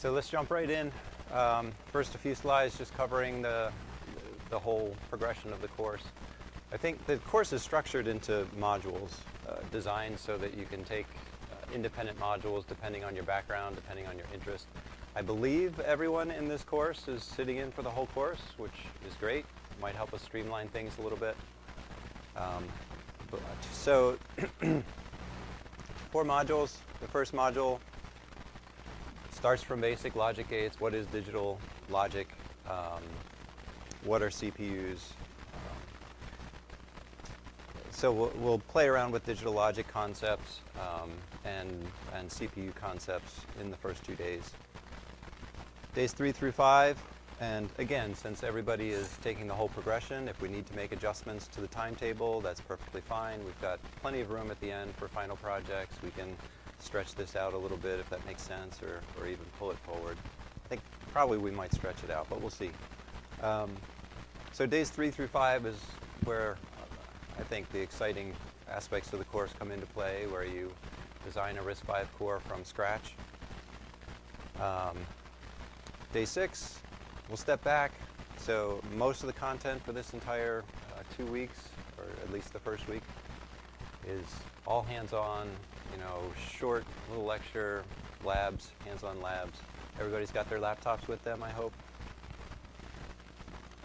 So let's jump right in. First, a few slides just covering the whole progression of the course. I think the course is structured into modules, designed so that you can take independent modules depending on your background, depending on your interest. I believe everyone in this course is sitting in for the whole course, which is great. Might help us streamline things a little bit. So 4 modules. The first module starts from basic logic gates. What is digital logic? What are CPUs? So we'll play around with digital logic concepts and CPU concepts in the first 2 days. Days 3 through 5, and again, since everybody is taking the whole progression, if we need to make adjustments to the timetable, that's perfectly fine. We've got plenty of room at the end for final projects. We can stretch this out a little bit if that makes sense, or even pull it forward. I think probably we might stretch it out, but we'll see. So days 3 through 5 is where I think the exciting aspects of the course come into play, where you design a RISC-V core from scratch. Day 6, we'll step back. So most of the content for this entire 2 weeks, or at least the first week, is all hands-on, short little lecture, labs, hands-on labs. Everybody's got their laptops with them, I hope.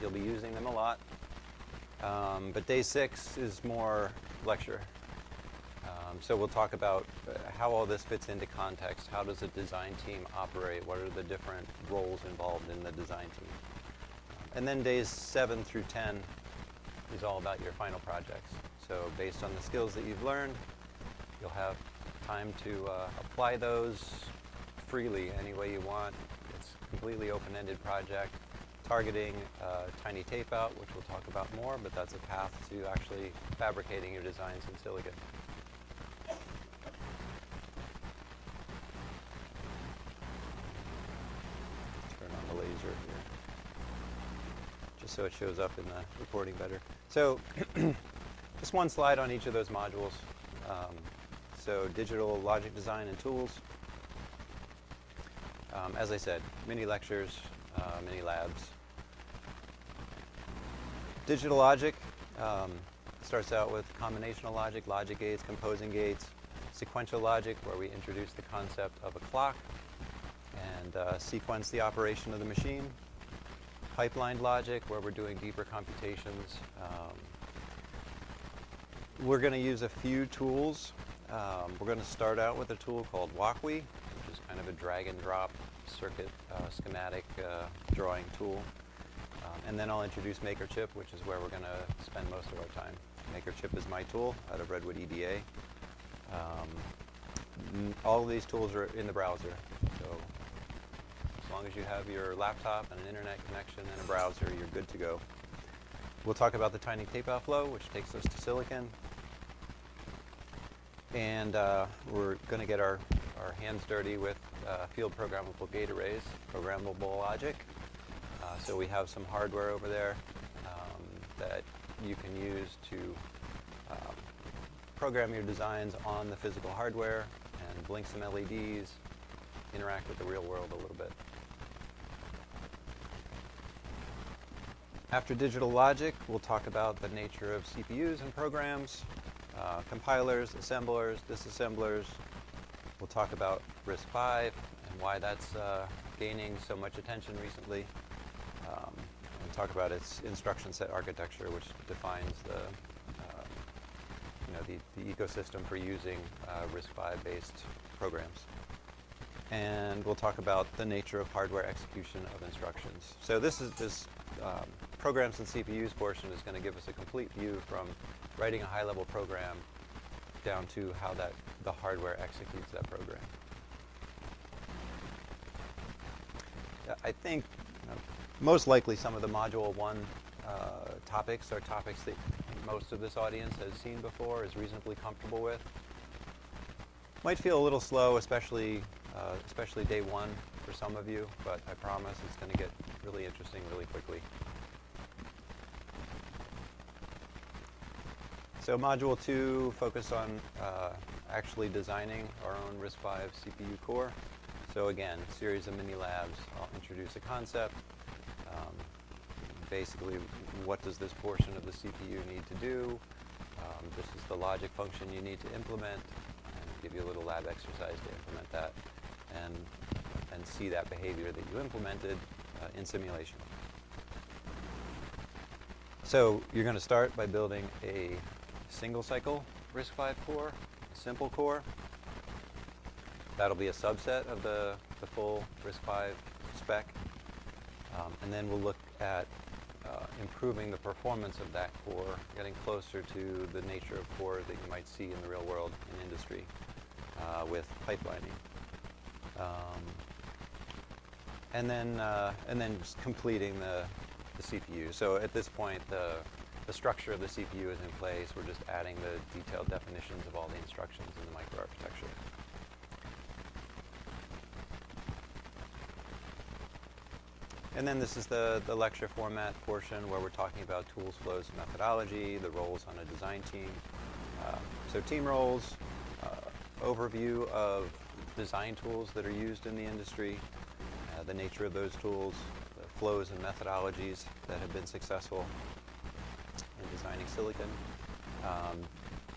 You'll be using them a lot. But day 6 is more lecture. So we'll talk about how all this fits into context. How does a design team operate? What are the different roles involved in the design team? And then days 7 through 10 is all about your final projects. So based on the skills that you've learned, you'll have time to apply those freely any way you want. It's a completely open-ended project, targeting tiny tapeout, which we'll talk about more, but that's a path to actually fabricating your designs in silicon. Turn on the laser here, just so it shows up in the recording better. So just one slide on each of those modules. So digital logic design and tools. As I said, mini lectures, mini labs. Digital logic starts out with combinational logic, logic gates, composing gates, sequential logic, where we introduce the concept of a clock and sequence the operation of the machine. Pipelined logic, where we're doing deeper computations. We're going to use a few tools. We're going to start out with a tool called Walkwe, which is kind of a drag and drop circuit schematic drawing tool. And then I'll introduce MakerChip, which is where we're going to spend most of our time. MakerChip is my tool out of Redwood EDA. All of these tools are in the browser. So as long as you have your laptop and an internet connection and a browser, you're good to go. We'll talk about the tiny tapeout flow, which takes us to silicon. And we're going to get our hands dirty with field programmable gate arrays, programmable logic. So we have some hardware over there that you can use to program your designs on the physical hardware and blink some LEDs, interact with the real world a little bit. After digital logic, we'll talk about the nature of CPUs and programs, compilers, assemblers, disassemblers. We'll talk about RISC-V and why that's gaining so much attention recently. And talk about its instruction set architecture, which defines the ecosystem for using RISC-V based programs. And we'll talk about the nature of hardware execution of instructions. So this programs and CPUs portion is going to give us a complete view from writing a high-level program down to how the hardware executes that program. I think most likely some of the Module 1 topics are topics that most of this audience has seen before, is reasonably comfortable with. Might feel a little slow, especially day 1 for some of you, but I promise it's going to get really interesting really quickly. So Module 2 focused on actually designing our own RISC-V CPU core. So again, a series of mini labs. I'll introduce a concept. Basically, what does this portion of the CPU need to do? This is the logic function you need to implement, and give you a little lab exercise to implement that, and see that behavior that you implemented in simulation. So you're going to start by building a single cycle RISC-V core, a simple core. That'll be a subset of the full RISC-V spec. And then we'll look at improving the performance of that core, getting closer to the nature of core that you might see in the real world in industry with pipelining. And then just completing the CPU. So at this point, the structure of the CPU is in place. We're just adding the detailed definitions of all the instructions in the microarchitecture. And then this is the lecture format portion where we're talking about tools, flows, methodology, the roles on a design team. So team roles, overview of design tools that are used in the industry, the nature of those tools, the flows and methodologies that have been successful in designing silicon.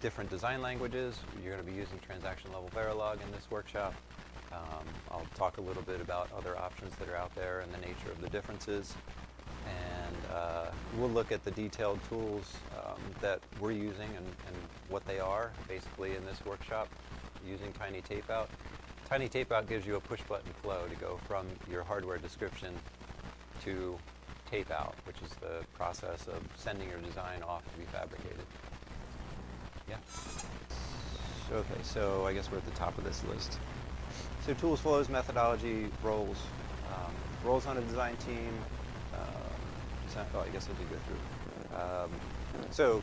Different design languages. You're going to be using transaction level Verilog in this workshop. I'll talk a little bit about other options that are out there and the nature of the differences. And we'll look at the detailed tools that we're using and what they are, basically, in this workshop, using Tiny Tapeout. Tiny Tapeout gives you a push-button flow to go from your hardware description to tape-out, which is the process of sending your design off to be fabricated. Yeah? Okay, so I guess we're at the top of this list. So tools, flows, methodology, roles. Roles on a design team. I guess I did go through. So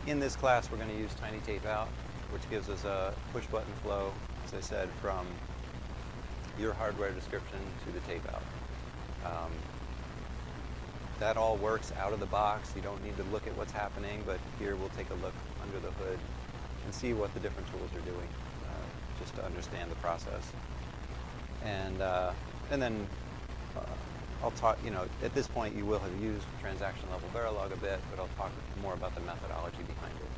in this class, we're going to use Tiny Tapeout, which gives us a push-button flow, as I said, from your hardware description to the tape-out. That all works out of the box. You don't need to look at what's happening, but here we'll take a look under the hood and see what the different tools are doing, just to understand the process. And then I'll talk, at this point you will have used transaction level Verilog a bit, but I'll talk more about the methodology behind it.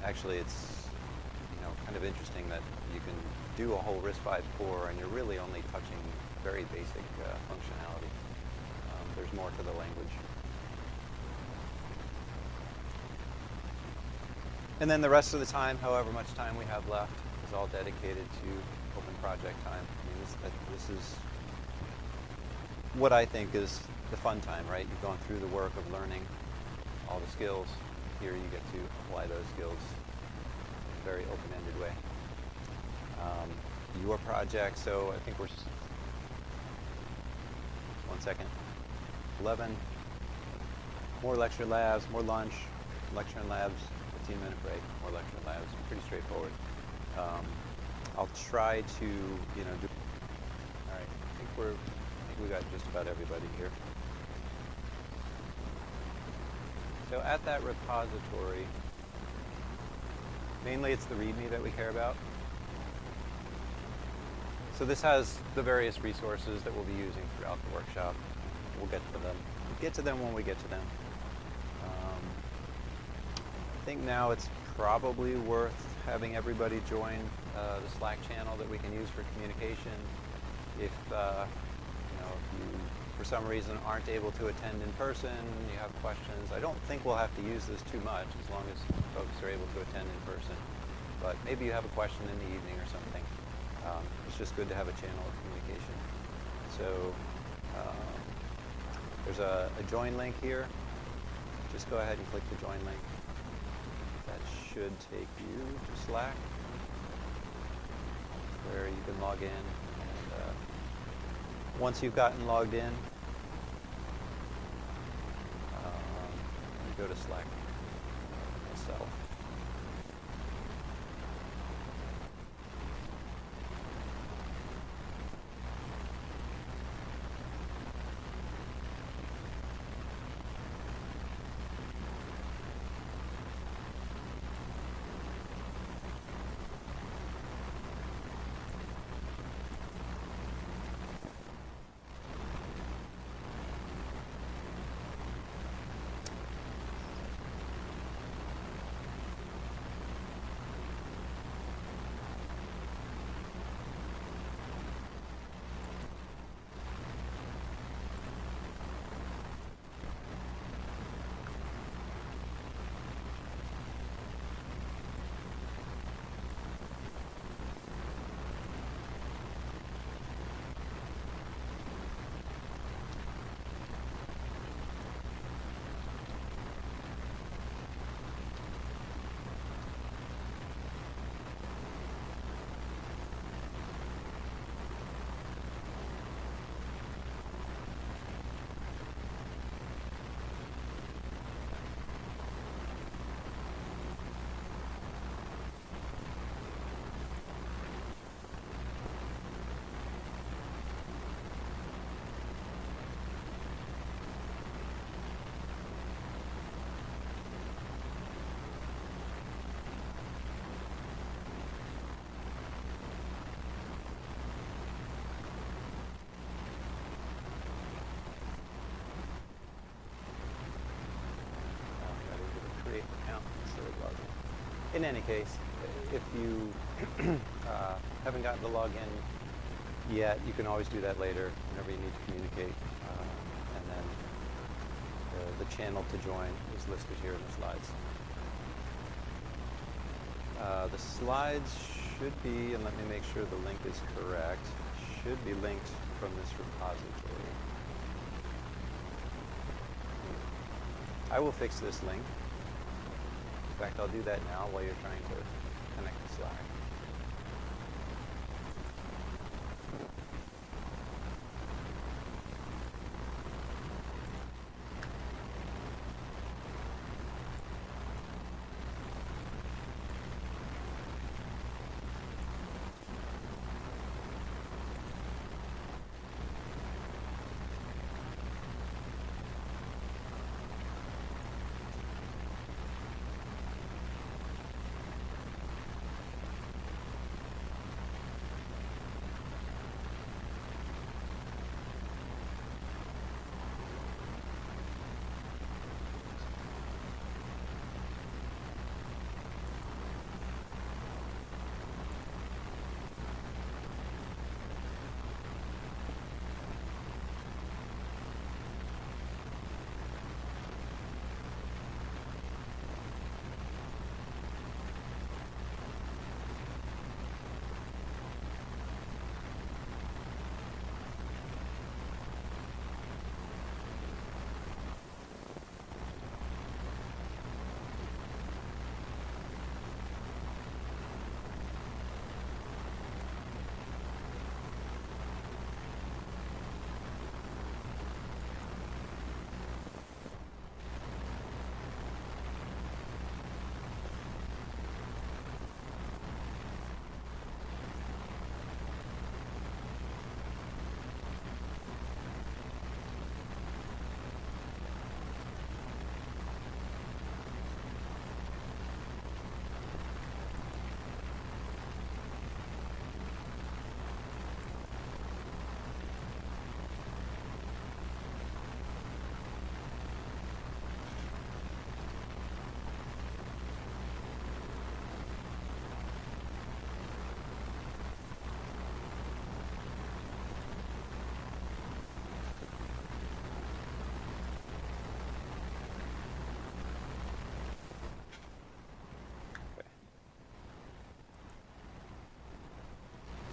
Actually, it's kind of interesting that you can do a whole RISC-V core and you're really only touching very basic functionality. There's more to the language. And then the rest of the time, however much time we have left, is all dedicated to open project time. I mean, this is what I think is the fun time, right? You've gone through the work of learning all the skills. Here you get to apply those skills in a very open-ended way. Your project, so I think we're, 1 second, 11, more lecture labs, more lunch, lecture and labs, 15-minute break, more lecture and labs, pretty straightforward. I'll try to, do, all right, I think we got just about everybody here. So at that repository, mainly it's the README that we care about. So this has the various resources that we'll be using throughout the workshop. We'll get to them. We'll get to them when we get to them. I think now it's probably worth having everybody join the Slack channel that we can use for communication. If you, for some reason, aren't able to attend in person, you have questions. I don't think we'll have to use this too much as long as folks are able to attend in person. But maybe you have a question in the evening or something. It's just good to have a channel of communication. So there's a join link here. Just go ahead and click the join link. That should take you to Slack, where you can log in. And once you've gotten logged in, you go to Slack itself. In any case, if you haven't gotten to log in yet, you can always do that later whenever you need to communicate. And then the channel to join is listed here in the slides. The slides should be, and let me make sure the link is correct, should be linked from this repository. I will fix this link. In fact, I'll do that now while you're trying to connect to Slack.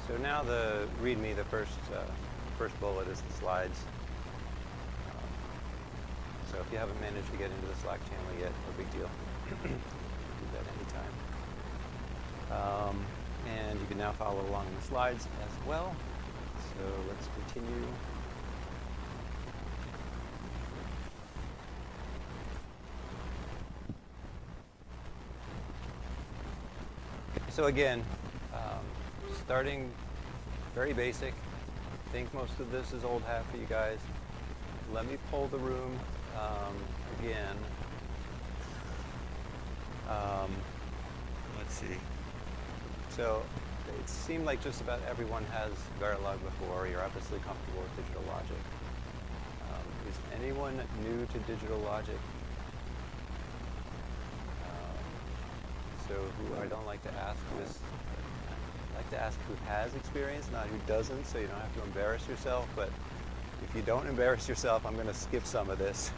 So now the README, the first bullet is the slides. So if you haven't managed to get into the Slack channel yet, no big deal. Do that anytime. And you can now follow along in the slides as well. So let's continue. So again, starting very basic. I think most of this is old hat for you guys. Let me pull the room again. Let's see. So it seemed like just about everyone has Verilog before. You're obviously comfortable with digital logic. Is anyone new to digital logic? So who I don't like to ask this. I like to ask who has experience, not who doesn't, so you don't have to embarrass yourself. But if you don't embarrass yourself, I'm going to skip some of this.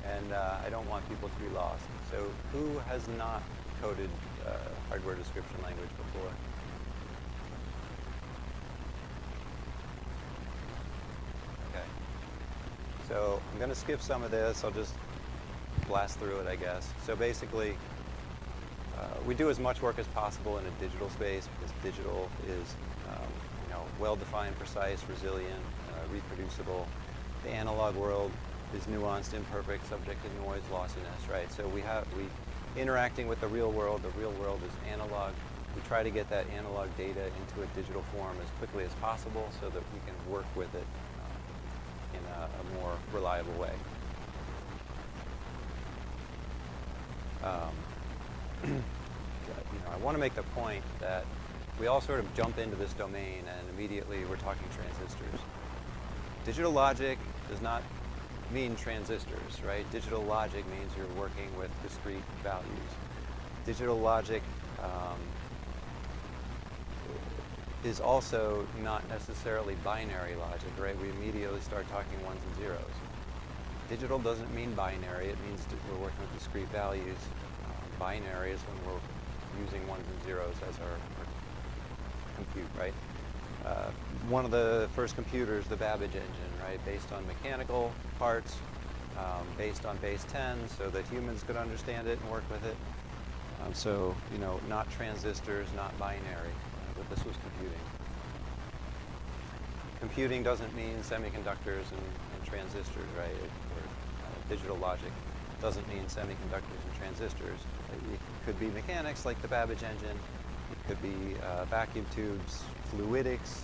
And I don't want people to be lost. So who has not coded hardware description language before? Okay. So I'm going to skip some of this. I'll just blast through it, I guess. So basically, we do as much work as possible in a digital space because digital is well-defined, precise, resilient, reproducible. The analog world is nuanced, imperfect, subject to noise, lossiness, right? So we interacting with the real world. The real world is analog. We try to get that analog data into a digital form as quickly as possible so that we can work with it in a more reliable way. I want to make the point that we all sort of jump into this domain and immediately we're talking transistors. Digital logic does not mean transistors, right? Digital logic means you're working with discrete values. Digital logic is also not necessarily binary logic, right? We immediately start talking ones and zeros. Digital doesn't mean binary, it means we're working with discrete values. Binary is when we're using ones and zeros as our compute, right? One of the first computers, the Babbage engine, right? Based on mechanical parts, based on base 10 so that humans could understand it and work with it. So, you know, not transistors, not binary, but this was computing. Computing doesn't mean semiconductors and transistors, right? Digital logic doesn't mean semiconductors and transistors. It could be mechanics like the Babbage engine. It could be vacuum tubes, fluidics,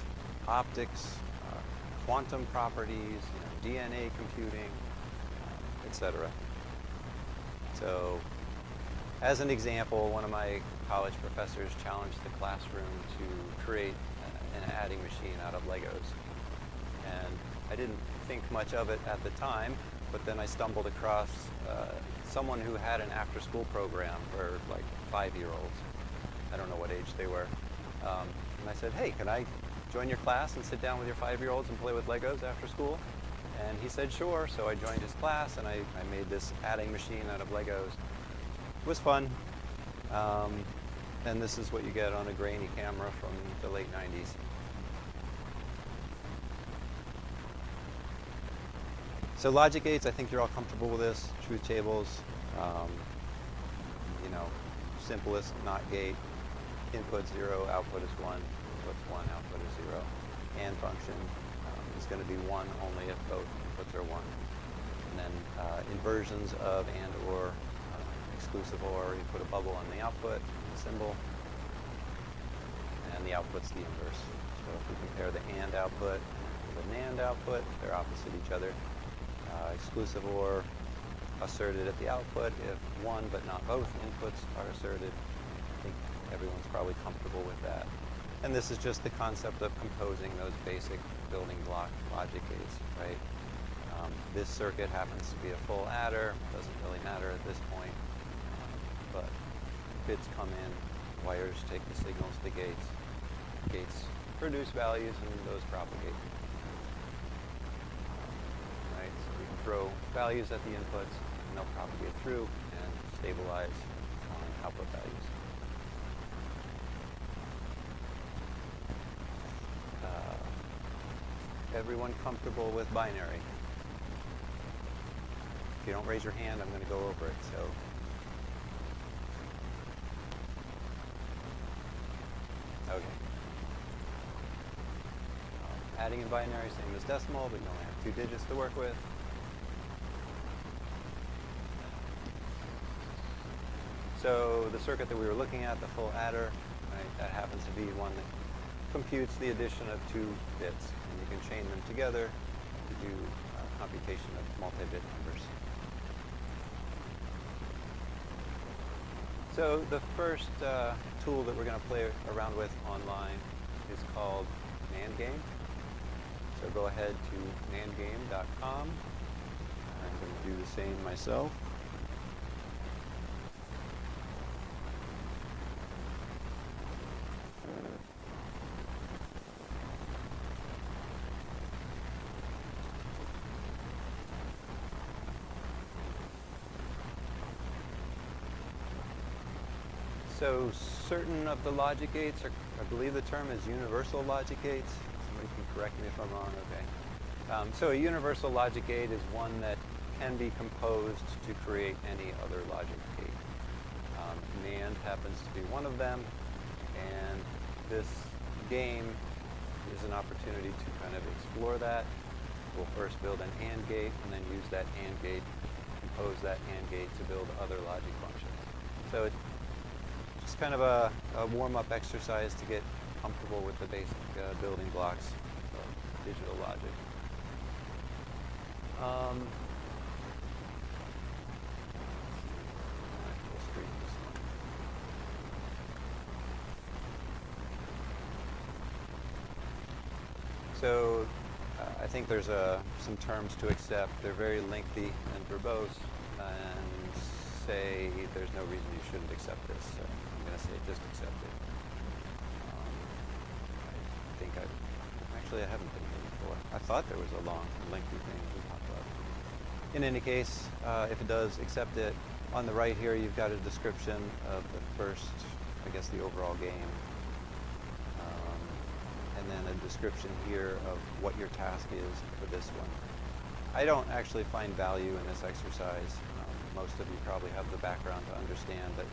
optics, quantum properties, you know, DNA computing, etc. So, as an example, one of my college professors challenged the classroom to create an adding machine out of Legos. And I didn't think much of it at the time, but then I stumbled across someone who had an after-school program for like 5-year-olds. I don't know what age they were. And I said, hey, can I join your class and sit down with your 5-year-olds and play with Legos after school? And he said, sure. So I joined his class and I made this adding machine out of Legos. It was fun. And this is what you get on a grainy camera from the late 90s. So logic gates, I think you're all comfortable with this. Truth tables, you know, simplest NOT gate. Input 0, output is 1. Input's 1, output is 0. AND function is going to be 1 only if both inputs are 1. And then inversions of AND or exclusive or, you put a bubble on the output, the symbol, and the output's the inverse. So if we compare the AND output to the NAND output, they're opposite each other. Exclusive or asserted at the output if one but not both inputs are asserted. I think everyone's probably comfortable with that. And this is just the concept of composing those basic building block logic gates, right? This circuit happens to be a full adder, doesn't really matter at this point, but bits come in, wires take the signals to gates, gates produce values and those propagate. Right, so we can throw values at the inputs and they'll propagate through and stabilize on output values. Everyone comfortable with binary? If you don't raise your hand, I'm going to go over it. So, okay. Adding in binary, same as decimal, but you only have 2 digits to work with. So the circuit that we were looking at, the full adder, right, that happens to be one that computes the addition of 2 bits, and you can chain them together to do computation of multi-bit numbers. So the first tool that we're going to play around with online is called NAND Game. So go ahead to nandgame.com. I'm going to do the same myself. So certain of the logic gates are, I believe the term is universal logic gates. Somebody can correct me if I'm wrong, okay. So a universal logic gate is one that can be composed to create any other logic gate. NAND happens to be one of them, and this game is an opportunity to kind of explore that. We'll first build an AND gate, and then use that AND gate, compose that AND gate to build other logic functions. So it's just kind of a warm-up exercise to get comfortable with the basic building blocks of digital logic. So I think there's some terms to accept. They're very lengthy and verbose, and say there's no reason you shouldn't accept this, so I'm going to say just accept it. I think actually I haven't been here before. I thought there was a long, lengthy thing we talked about. In any case, if it does accept it, on the right here you've got a description of the first, I guess the overall game. And then a description here of what your task is for this one. I don't actually find value in this exercise. Most of you probably have the background to understand that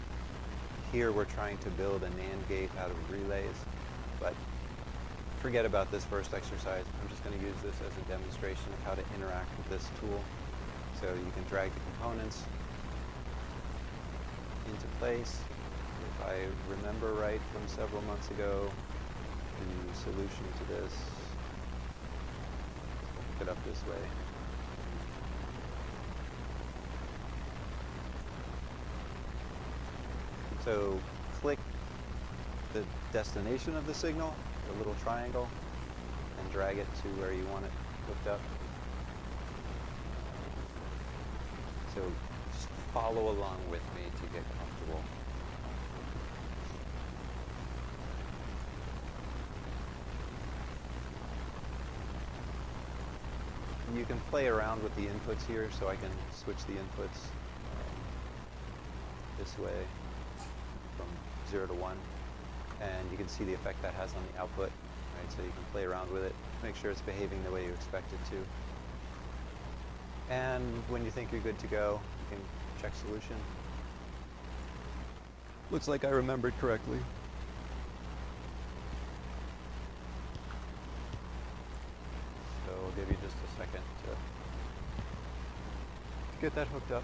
here we're trying to build a NAND gate out of relays, but forget about this first exercise. I'm just going to use this as a demonstration of how to interact with this tool. So you can drag the components into place. If I remember right from several months ago, the solution to this, pick it up this way. So click the destination of the signal, the little triangle, and drag it to where you want it hooked up. So just follow along with me to get comfortable. You can play around with the inputs here, so I can switch the inputs this way from 0 to 1, and you can see the effect that has on the output. Right? So you can play around with it, make sure it's behaving the way you expect it to. And when you think you're good to go, you can check solution. Looks like I remembered correctly. So I'll give you just a second to get that hooked up.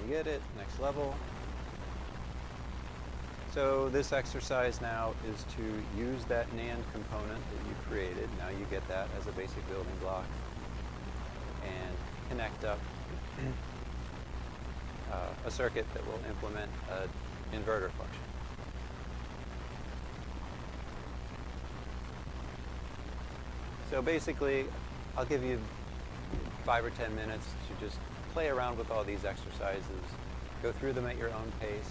We get it, next level. So this exercise now is to use that NAND component that you created. Now you get that as a basic building block and connect up a circuit that will implement an inverter function. So basically, I'll give you 5 or 10 minutes to just play around with all these exercises, go through them at your own pace.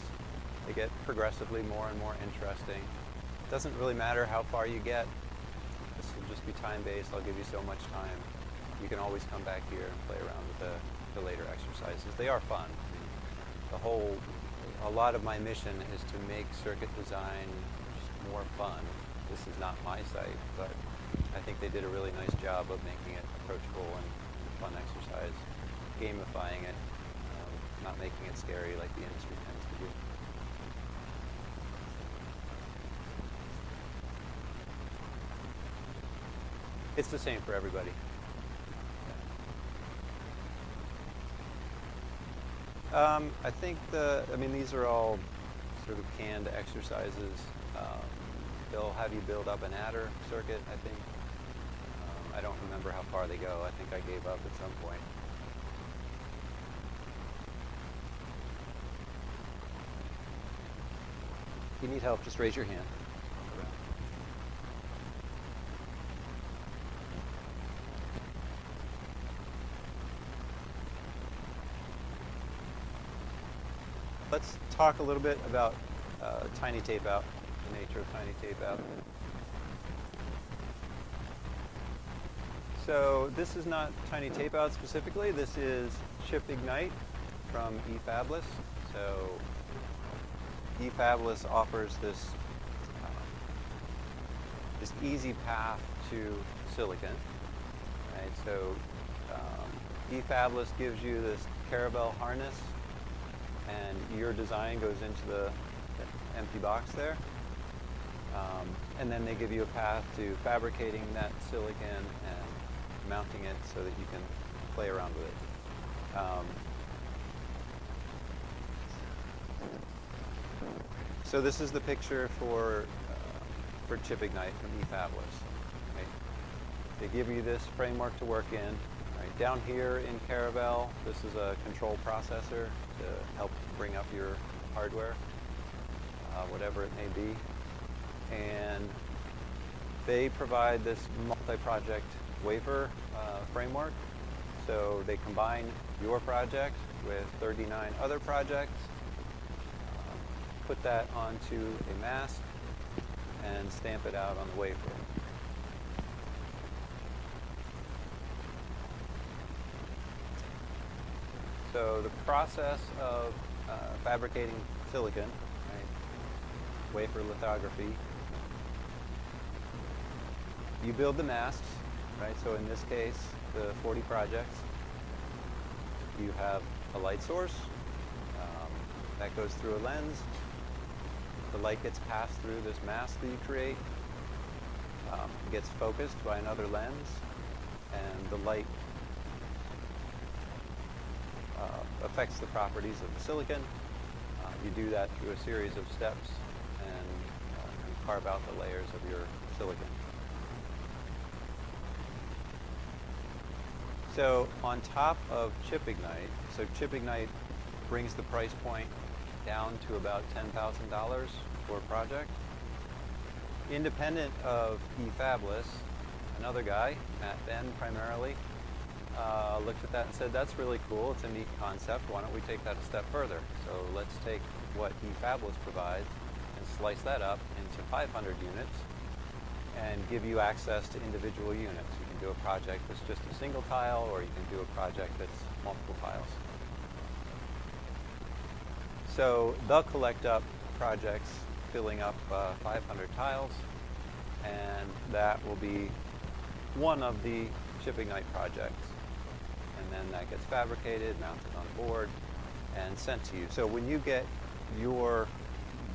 They get progressively more and more interesting. It doesn't really matter how far you get. This will just be time-based. I'll give you so much time. You can always come back here and play around with the later exercises. They are fun. A lot of my mission is to make circuit design just more fun. This is not my site, but I think they did a really nice job of making it approachable and fun exercise, gamifying it, not making it scary like the industry tends to do. It's the same for everybody. I think these are all sort of canned exercises. They'll have you build up an adder circuit, I think. I don't remember how far they go. I think I gave up at some point. If you need help, just raise your hand. Let's talk a little bit about tiny tapeout, the nature of tiny tapeout. So this is not tiny tapeout specifically. This is chip ignite from eFabless. So eFabless offers this easy path to silicon. Right? So eFabless gives you this Caravelle harness, and your design goes into the empty box there. And then they give you a path to fabricating that silicon and mounting it so that you can play around with it. So this is the picture for ChipIgnite from eFabless. Right? They give you this framework to work in. Right? Down here in Caravelle, this is a control processor to help bring up your hardware, whatever it may be. And they provide this multi-project wafer framework. So they combine your project with 39 other projects, put that onto a mask, and stamp it out on the wafer. So the process of fabricating silicon, right, wafer lithography, you build the masks, right? So in this case, the 40 projects, you have a light source that goes through a lens. The light gets passed through this mask that you create, gets focused by another lens, and the light affects the properties of the silicon. You do that through a series of steps and carve out the layers of your silicon. So on top of ChipIgnite, so ChipIgnite brings the price point down to about $10,000 for a project. Independent of eFabless, another guy, Matt Ben primarily, looked at that and said, that's really cool, it's a neat concept, why don't we take that a step further? So let's take what eFabless provides and slice that up into 500 units and give you access to individual units. You can do a project that's just a single tile, or you can do a project that's multiple tiles. So they'll collect up projects filling up 500 tiles, and that will be one of the ChipIgnite projects. And then that gets fabricated, mounted on a board, and sent to you. So when you get your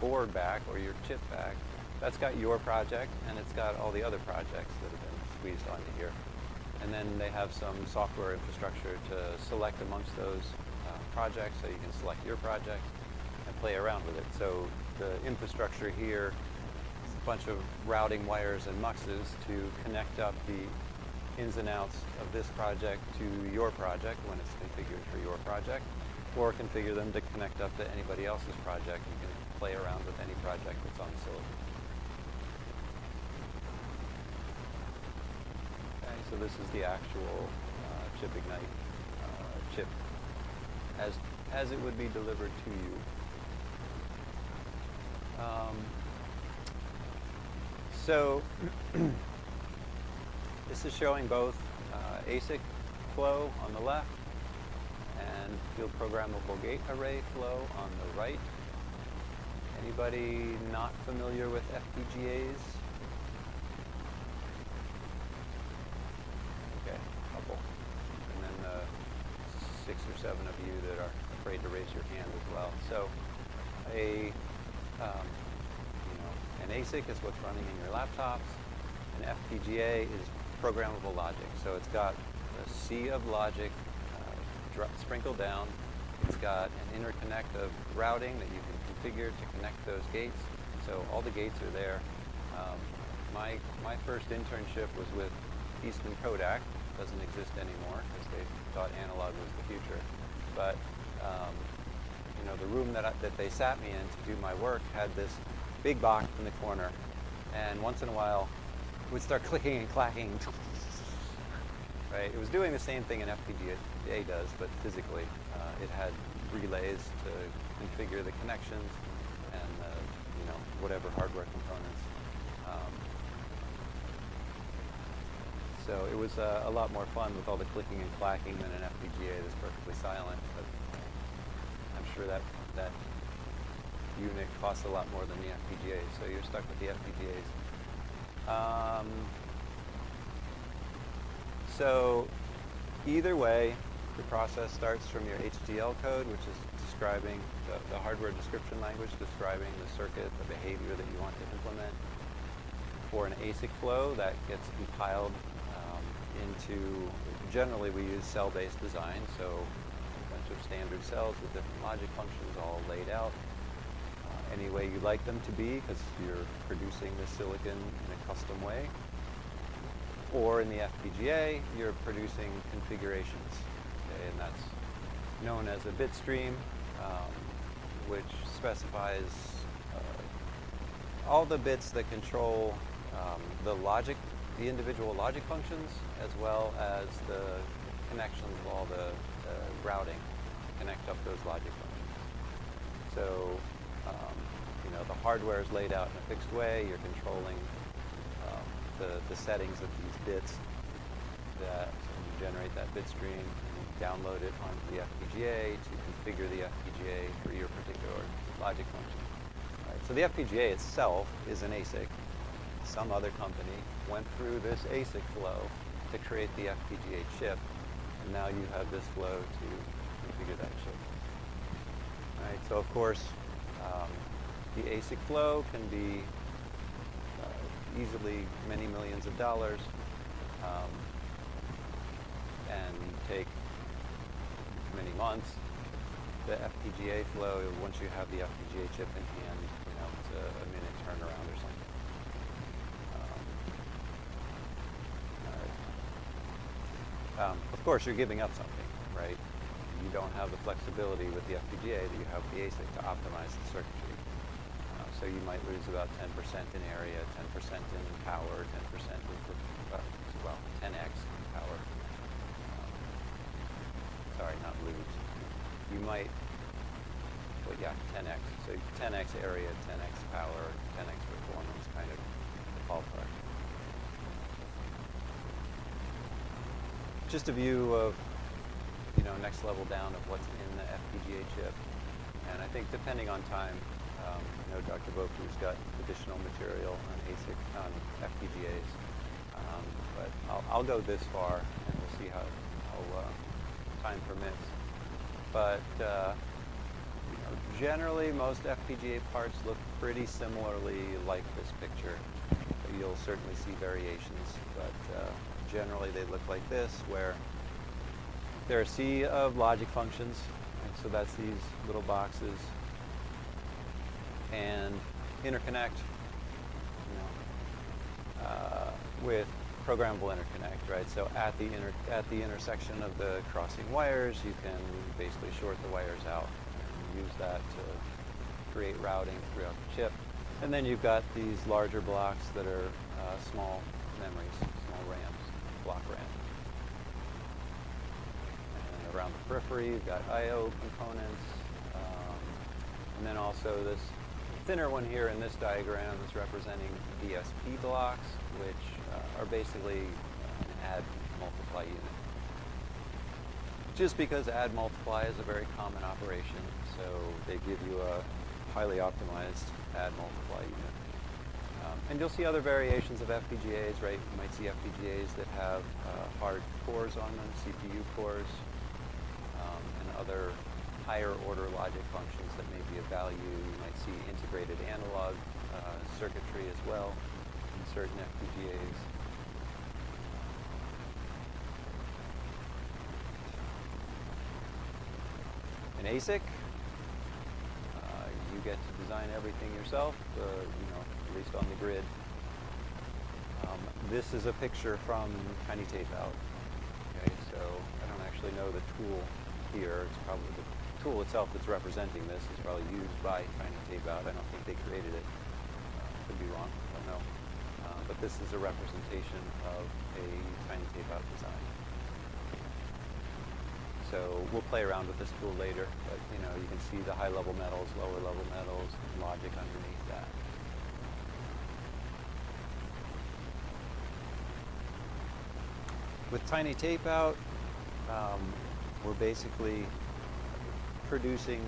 board back or your chip back, that's got your project, and it's got all the other projects that have been squeezed onto here. And then they have some software infrastructure to select amongst those projects, so you can select your project and play around with it. So the infrastructure here is a bunch of routing wires and muxes to connect up the ins and outs of this project to your project when it's configured for your project, or configure them to connect up to anybody else's project. You can play around with any project that's on the silicon. Okay, so this is the actual ChipIgnite chip as it would be delivered to you. So this is showing both ASIC flow on the left and field programmable gate array flow on the right. Anybody not familiar with FPGAs? Okay, a couple. And then the 6 or 7 of you that are afraid to raise your hand as well. So an ASIC is what's running in your laptops. An FPGA is programmable logic. So it's got a sea of logic sprinkled down. It's got an interconnect of routing that you can configure to connect those gates. So all the gates are there. My first internship was with Eastman Kodak. It doesn't exist anymore because they thought analog was the future. But the room that they sat me in to do my work had this big box in the corner, and once in a while it would start clicking and clacking. Right? It was doing the same thing an FPGA does, but physically. It had relays to configure the connections and whatever hardware components. So it was a lot more fun with all the clicking and clacking than an FPGA that's perfectly silent. But I'm sure that unit costs a lot more than the FPGAs, so you're stuck with the FPGAs. So either way, the process starts from your HDL code, which is describing the hardware description language, describing the circuit, the behavior that you want to implement. For an ASIC flow, that gets compiled into, generally we use cell-based design, so a bunch of standard cells with different logic functions all laid out. any way you like them to be, because you're producing the silicon in a custom way. Or in the FPGA, you're producing configurations, okay, and that's known as a bit stream, which specifies all the bits that control the logic, the individual logic functions, as well as the connections of all the routing to connect up those logic functions. So, the hardware is laid out in a fixed way. You're controlling the settings of these bits that you generate that bit stream, and you download it onto the FPGA to configure the FPGA for your particular logic function. Right, so the FPGA itself is an ASIC. Some other company went through this ASIC flow to create the FPGA chip, and now you have this flow to configure that chip. Right, so of course, the ASIC flow can be easily many millions of dollars, and take many months. The FPGA flow, once you have the FPGA chip in hand, it's a minute turnaround or something. Of course, you're giving up something, right? You don't have the flexibility with the FPGA that you have with the ASIC to optimize the circuitry. So you might lose about 10% in area, 10% in power, 10% in, 10x in power. Sorry, not lose. You might, 10x. So 10x area, 10x power, 10x performance kind of ballpark. Just a view of, next level down of what's in the FPGA chip. And I think depending on time, I know Dr. Boku's got additional material on ASIC, on FPGAs. But I'll go this far, and we'll see how time permits. But generally, most FPGA parts look pretty similarly like this picture. You'll certainly see variations, but generally they look like this, where there are a sea of logic functions. Right? So that's these little boxes, and interconnect, with programmable interconnect, right? So at the intersection of the crossing wires, you can basically short the wires out and use that to create routing throughout the chip. And then you've got these larger blocks that are small memories, small RAMs, block RAM. And around the periphery, you've got I/O components, and then also this thinner one here in this diagram is representing DSP blocks, which are basically an add multiply unit. Just because add multiply is a very common operation, so they give you a highly optimized add multiply unit. And you'll see other variations of FPGAs, right? You might see FPGAs that have hard cores on them, CPU cores, and other higher order logic functions that may be of value. You might see integrated analog circuitry as well in certain FPGAs. In ASIC, you get to design everything yourself, at least on the grid. This is a picture from Tiny Tapeout. Okay, so I don't actually know the tool here. It's probably the tool itself that's representing this is probably used by Tiny Tapeout. I don't think they created it. Could be wrong. I don't know. But this is a representation of a Tiny Tapeout design. So we'll play around with this tool later, but you can see the high-level metals, lower-level metals, and logic underneath that. With Tiny Tapeout, we're basically producing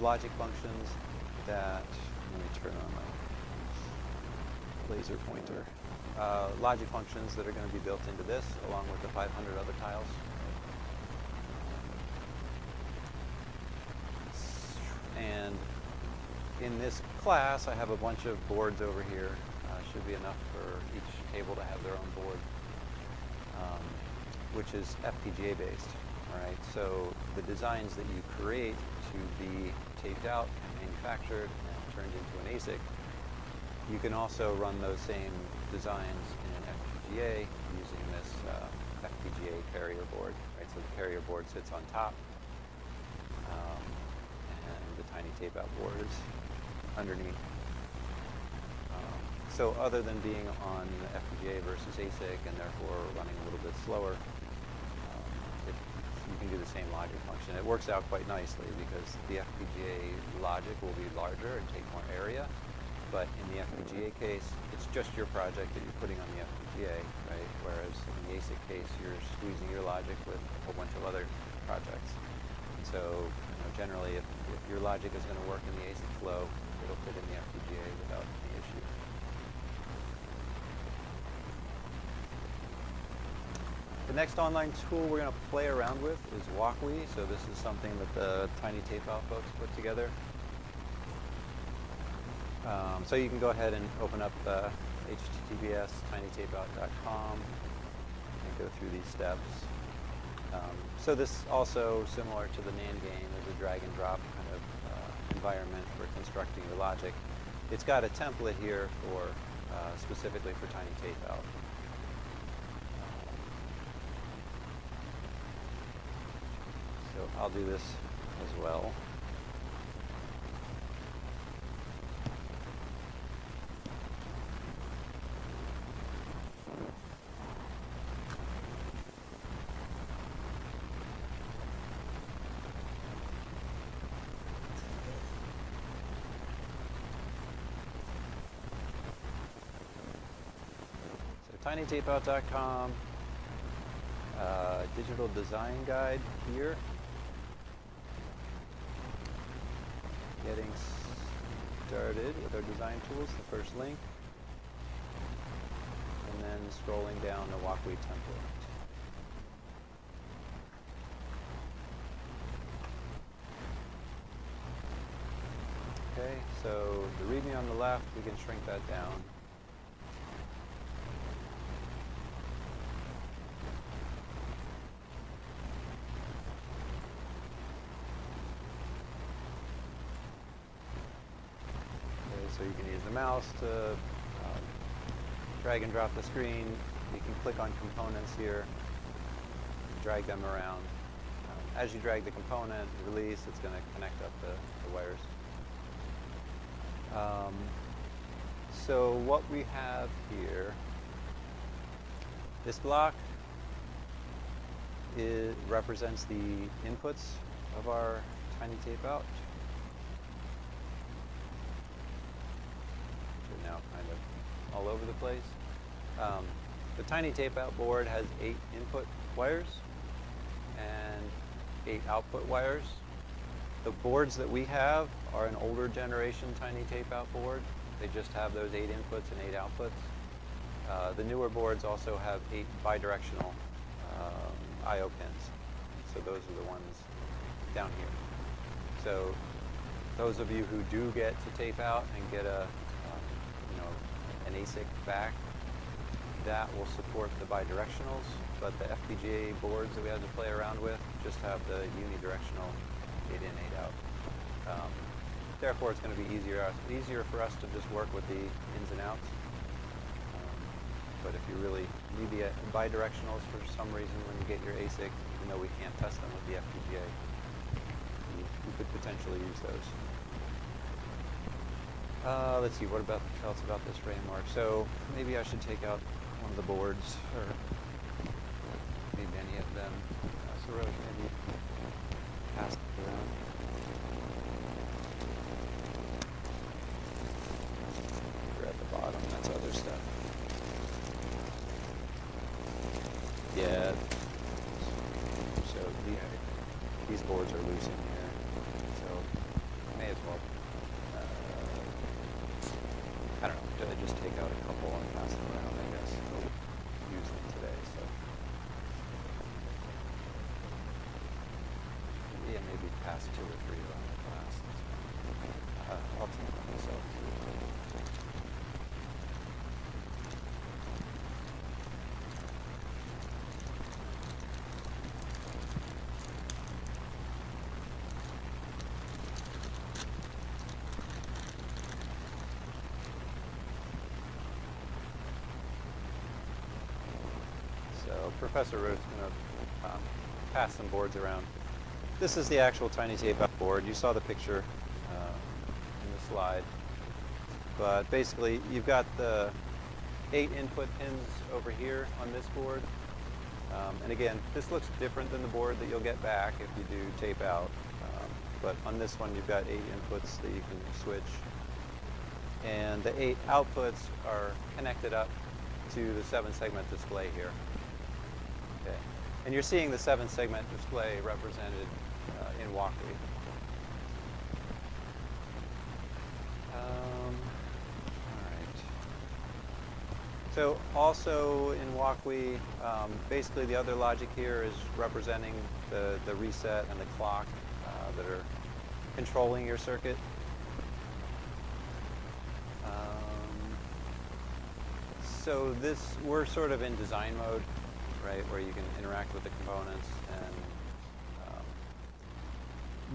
logic functions that, let me turn on my laser pointer, logic functions that are going to be built into this, along with the 500 other tiles. And in this class, I have a bunch of boards over here. Should be enough for each table to have their own board, which is FPGA based. All right. So the designs that you create to be taped out, manufactured, and turned into an ASIC. You can also run those same designs in an FPGA using this FPGA carrier board. Right? So the carrier board sits on top, and the tiny tape-out board is underneath. So other than being on FPGA versus ASIC and therefore running a little bit slower, you can do the same logic function. It works out quite nicely because the FPGA logic will be larger and take more area. But in the FPGA case, it's just your project that you're putting on the FPGA, right? Whereas in the ASIC case, you're squeezing your logic with a whole bunch of other projects. And so, generally, if your logic is going to work in the ASIC flow, it'll fit in the FPGA without any issue. The next online tool we're going to play around with is Walkwe. So this is something that the Tiny Tape-Out folks put together. So you can go ahead and open up https tinytapeout.com and go through these steps. So this also, similar to the NAND game, is a drag and drop kind of environment for constructing your logic. It's got a template here for specifically for Tiny Tape-Out. So I'll do this as well. tinytapeout.com, digital design guide here. Getting started with our design tools, the first link, and then scrolling down the Walkwe template. Okay, so the README on the left, we can shrink that down. So you can use the mouse to drag and drop the screen. You can click on components here, drag them around. As you drag the component, release, it's going to connect up the wires. So what we have here, this block represents the inputs of our Tiny Tape-Out. Now kind of all over the place. The Tiny Tape-Out board has 8 input wires and 8 output wires. The boards that we have are an older generation Tiny Tape-Out board. They just have those 8 inputs and 8 outputs. The newer boards also have 8 bidirectional I/O pins. So those are the ones down here. So those of you who do get to tape out and get an ASIC back, that will support the bidirectionals, but the FPGA boards that we had to play around with just have the unidirectional 8 in, 8 out. Therefore, it's going to be easier for us to just work with the ins and outs. But if you really need the bidirectionals for some reason when you get your ASIC, even though we can't test them with the FPGA, you could potentially use those. Let's see, what else about this framework? So maybe I should take out one of the boards, or maybe any of them. So really maybe pass it around. You're at the bottom, that's other stuff. Yeah. So these boards are loose in here, so may as well. I don't know, did I just take out a couple and pass them around, I guess. We'll use them today, so. Yeah, maybe pass 2 or 3 around the class. I'll take them myself. Professor Root's going to pass some boards around. This is the actual tiny tape-out board. You saw the picture in the slide. But basically, you've got the 8 input pins over here on this board. And again, this looks different than the board that you'll get back if you do tape out. But on this one, you've got 8 inputs that you can switch. And the 8 outputs are connected up to the 7-segment display here. Okay. And you're seeing the 7-segment display represented in Walkly. So also in Walkly, basically the other logic here is representing the reset and the clock that are controlling your circuit. So we're sort of in design mode, right, where you can interact with the components and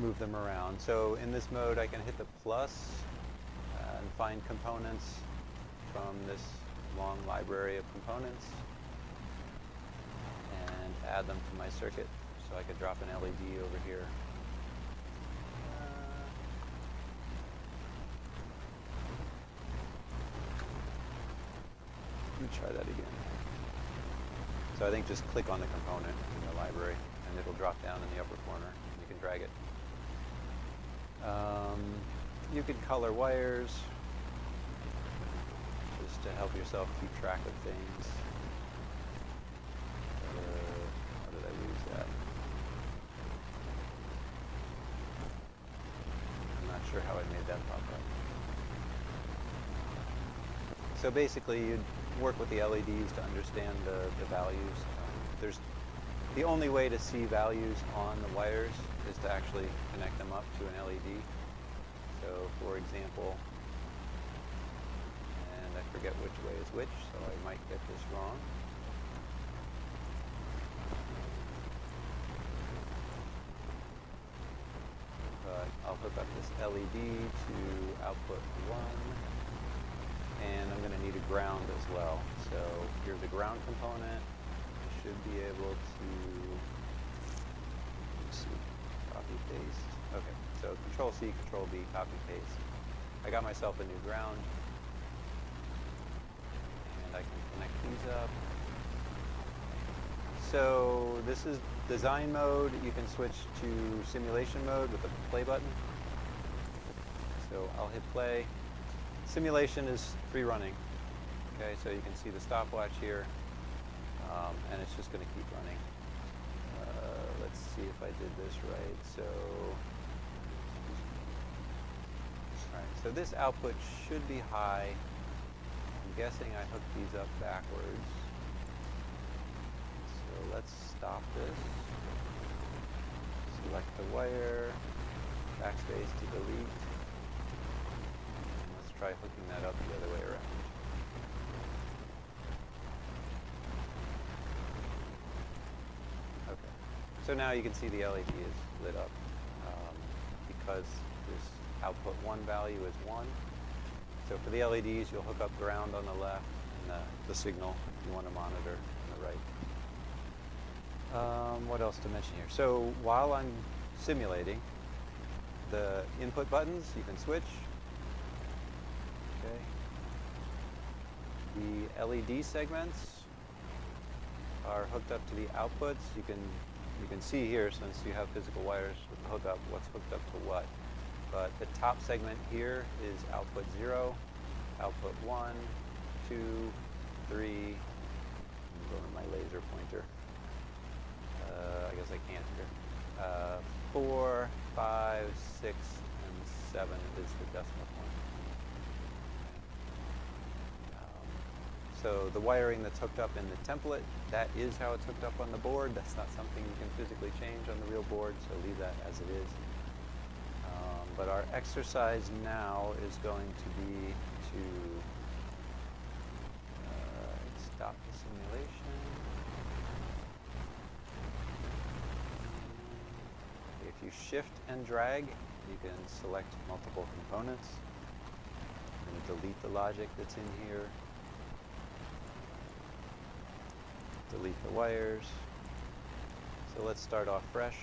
move them around. So in this mode, I can hit the plus and find components from this long library of components and add them to my circuit. So I could drop an LED over here. Let me try that again. So I think just click on the component in the library and it'll drop down in the upper corner and you can drag it. You could color wires just to help yourself keep track of things. How did I lose that? I'm not sure how I made that pop up. So basically you'd work with the LEDs to understand the values. The only way to see values on the wires is to actually connect them up to an LED. So for example, and I forget which way is which, so I might get this wrong. But I'll hook up this LED to output 1. And I'm going to need a ground as well. So here's a ground component. I should be able to, let's see, copy paste. Okay, so Control C, Control V, copy paste. I got myself a new ground. And I can connect these up. So this is design mode. You can switch to simulation mode with the play button. So I'll hit play. Simulation is free running. Okay, so you can see the stopwatch here, and it's just going to keep running. Let's see if I did this right. So, all right, so this output should be high. I'm guessing I hooked these up backwards. So let's stop this. Select the wire, backspace to delete. Try hooking that up the other way around. Okay, so now you can see the LED is lit up because this output 1 value is 1. So for the LEDs, you'll hook up ground on the left and the signal you want to monitor on the right. What else to mention here? So while I'm simulating, the input buttons you can switch. The LED segments are hooked up to the outputs. You can see here, since you have physical wires with the hookup, what's hooked up to what. But the top segment here is output 0, output 1, 2, 3. I'm going to my laser pointer. I guess I can't here. 4, 5, 6, and 7 is the decimal point. So the wiring that's hooked up in the template, that is how it's hooked up on the board. That's not something you can physically change on the real board, so leave that as it is. But our exercise now is going to be to stop the simulation. If you shift and drag, you can select multiple components. I'm going to delete the logic that's in here. delete the wires. So let's start off fresh.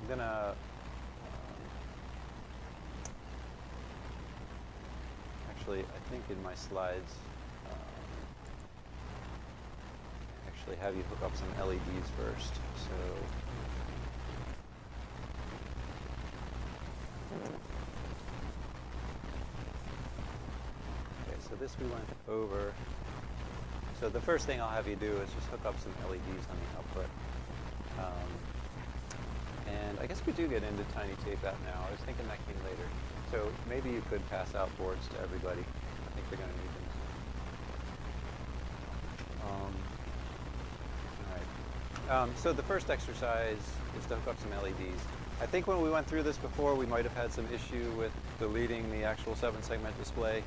I'm gonna actually, I think in my slides, actually have you hook up some LEDs first. So okay, so this we went over. So the first thing I'll have you do is just hook up some LEDs on the output. And I guess we do get into tiny tape-out now. I was thinking that came later. So maybe you could pass out boards to everybody. I think they're going to need them. All right. So the first exercise is to hook up some LEDs. I think when we went through this before, we might have had some issue with deleting the actual 7-segment display.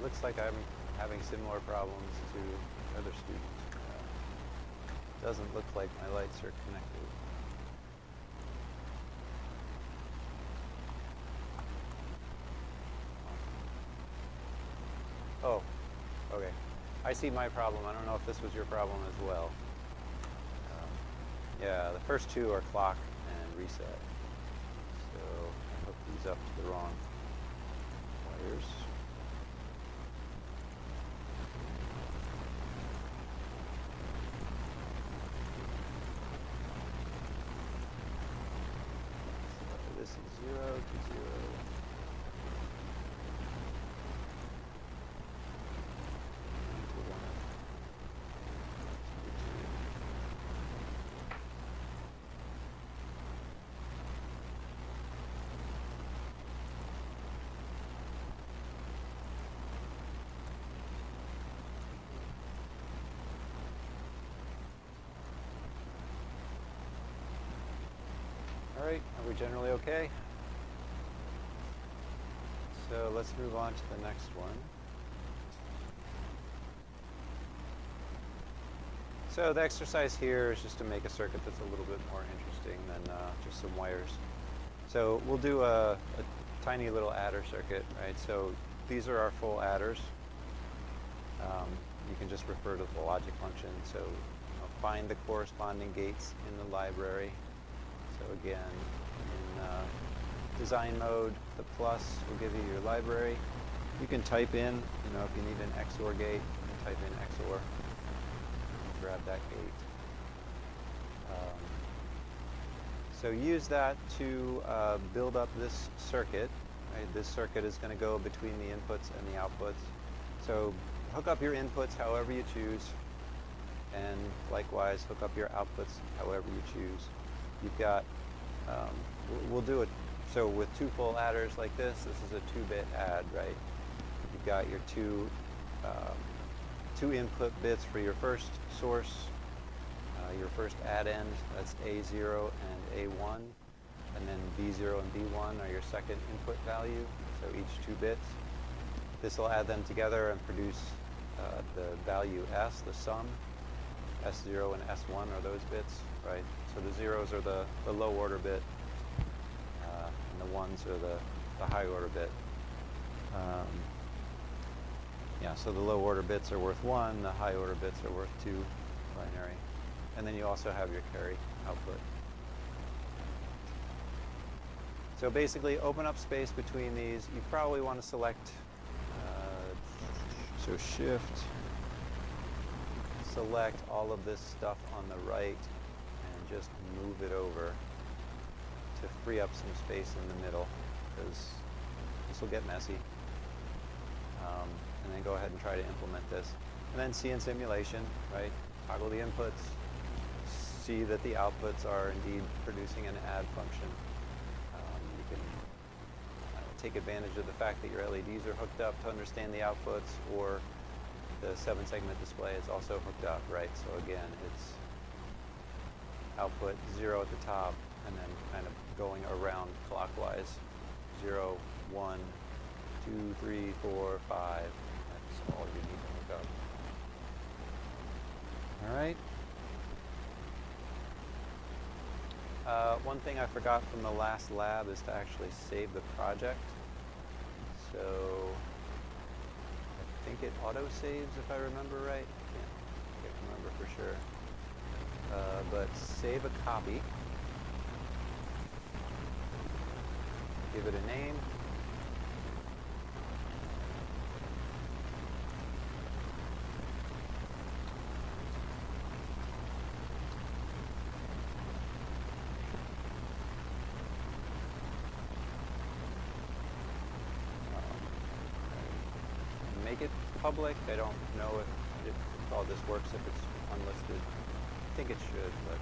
Looks like I'm having similar problems to other students. Doesn't look like my lights are connected. Oh, okay. I see my problem. I don't know if this was your problem as well. Yeah, the first two are clock and reset. So I hook these up to the wrong wires. This is 0 to 0. All right, are we generally okay? So let's move on to the next one. So the exercise here is just to make a circuit that's a little bit more interesting than just some wires. So we'll do a tiny little adder circuit, right? So these are our full adders. You can just refer to the logic function. So find the corresponding gates in the library. So again, in design mode, the plus will give you your library. You can type in, if you need an XOR gate, you can type in XOR and grab that gate. So use that to build up this circuit. Right? This circuit is going to go between the inputs and the outputs. So hook up your inputs however you choose, and likewise hook up your outputs however you choose. You've got, we'll do it, so with two full adders like this is a 2-bit add, right? You've got your two input bits for your first source, your first add end, that's A0 and A1, and then B0 and B1 are your second input value, so each 2 bits. This will add them together and produce the value S, the sum. S0 and S1 are those bits, right? So the zeros are the low order bit, and the ones are the high order bit. Yeah, so the low order bits are worth 1, the high order bits are worth 2 binary. And then you also have your carry output. So basically open up space between these. You probably want to select, so shift, select all of this stuff on the right and just move it over to free up some space in the middle, because this will get messy. And then go ahead and try to implement this. And then see in simulation, right? Toggle the inputs, see that the outputs are indeed producing an add function. You can take advantage of the fact that your LEDs are hooked up to understand the outputs, or the 7-segment display is also hooked up, right? So again, it's output 0 at the top, and then kind of going around clockwise. 0, 1, 2, 3, 4, 5. That's all you need to hook up. All right. One thing I forgot from the last lab is to actually save the project. So I think it auto-saves if I remember right. I can't remember for sure. But save a copy. Give it a name. Make it public. I don't know if all this works if it's unlisted. I think it should, but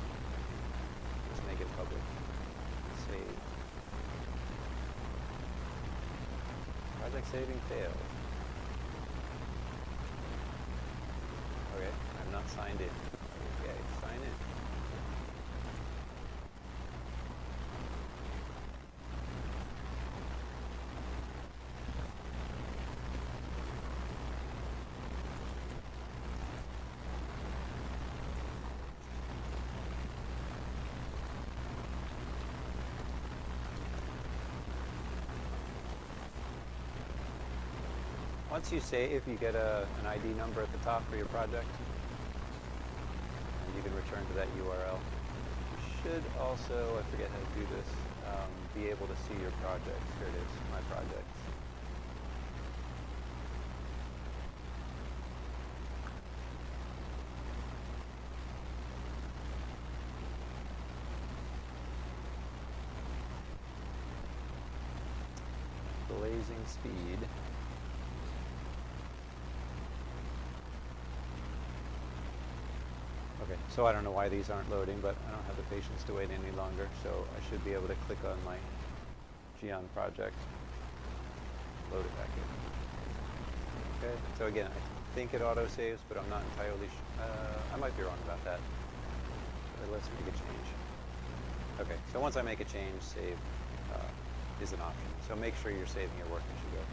just make it public. Save. Project saving failed. Okay, I'm not signed in. Okay, sign in. Once you save, you get an ID number at the top for your project, and you can return to that URL. You should also, I forget how to do this, be able to see your projects. Here it is, my projects. Blazing speed. Okay, so I don't know why these aren't loading, but I don't have the patience to wait any longer, so I should be able to click on my Geon project, load it back in. Okay, so again, I think it auto-saves, but I'm not entirely I might be wrong about that. But let's make a change. Okay, so once I make a change, save is an option. So make sure you're saving your work as you go.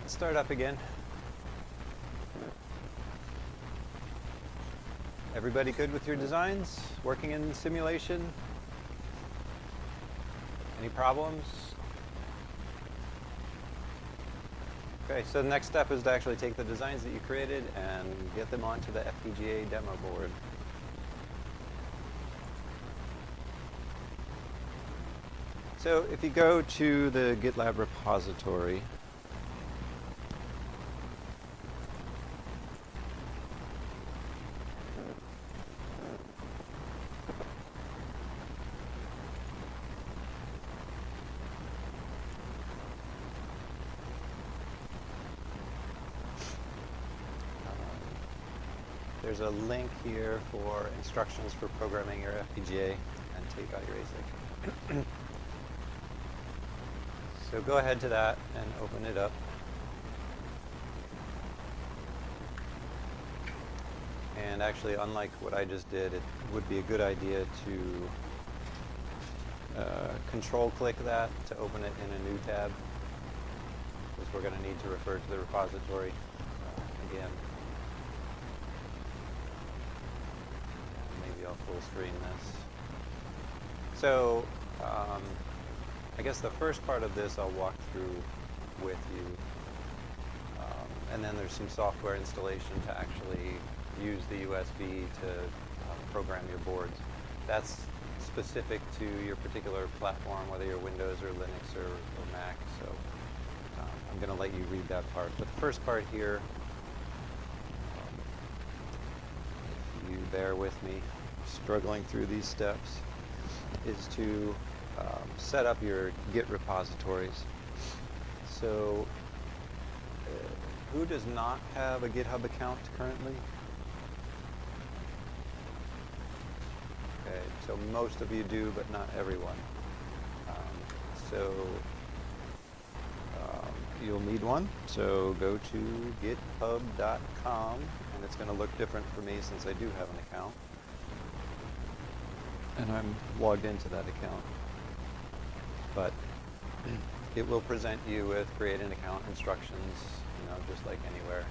Let's start up again. Everybody good with your designs? Working in simulation? Any problems? Okay, so the next step is to actually take the designs that you created and get them onto the FPGA demo board. So if you go to the GitLab repository, there's a link here for instructions for programming your FPGA and take out your ASIC. So go ahead to that and open it up. And actually, unlike what I just did, it would be a good idea to control click that to open it in a new tab, because we're going to need to refer to the repository again. Maybe I'll full screen this. So I guess the first part of this I'll walk through with you. And then there's some software installation to actually use the USB to program your boards. That's specific to your particular platform, whether you're Windows or Linux or Mac. So I'm going to let you read that part. But the first part here, if you bear with me, struggling through these steps, is to set up your Git repositories. So who does not have a GitHub account currently? Okay, so most of you do, but not everyone. You'll need one. So go to github.com, and it's going to look different for me since I do have an account. And I'm logged into that account. But it will present you with create an account instructions, just like anywhere.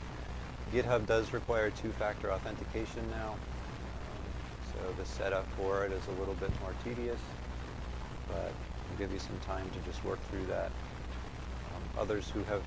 GitHub does require two-factor authentication now. So the setup for it is a little bit more tedious, but I'll give you some time to just work through that. Others who have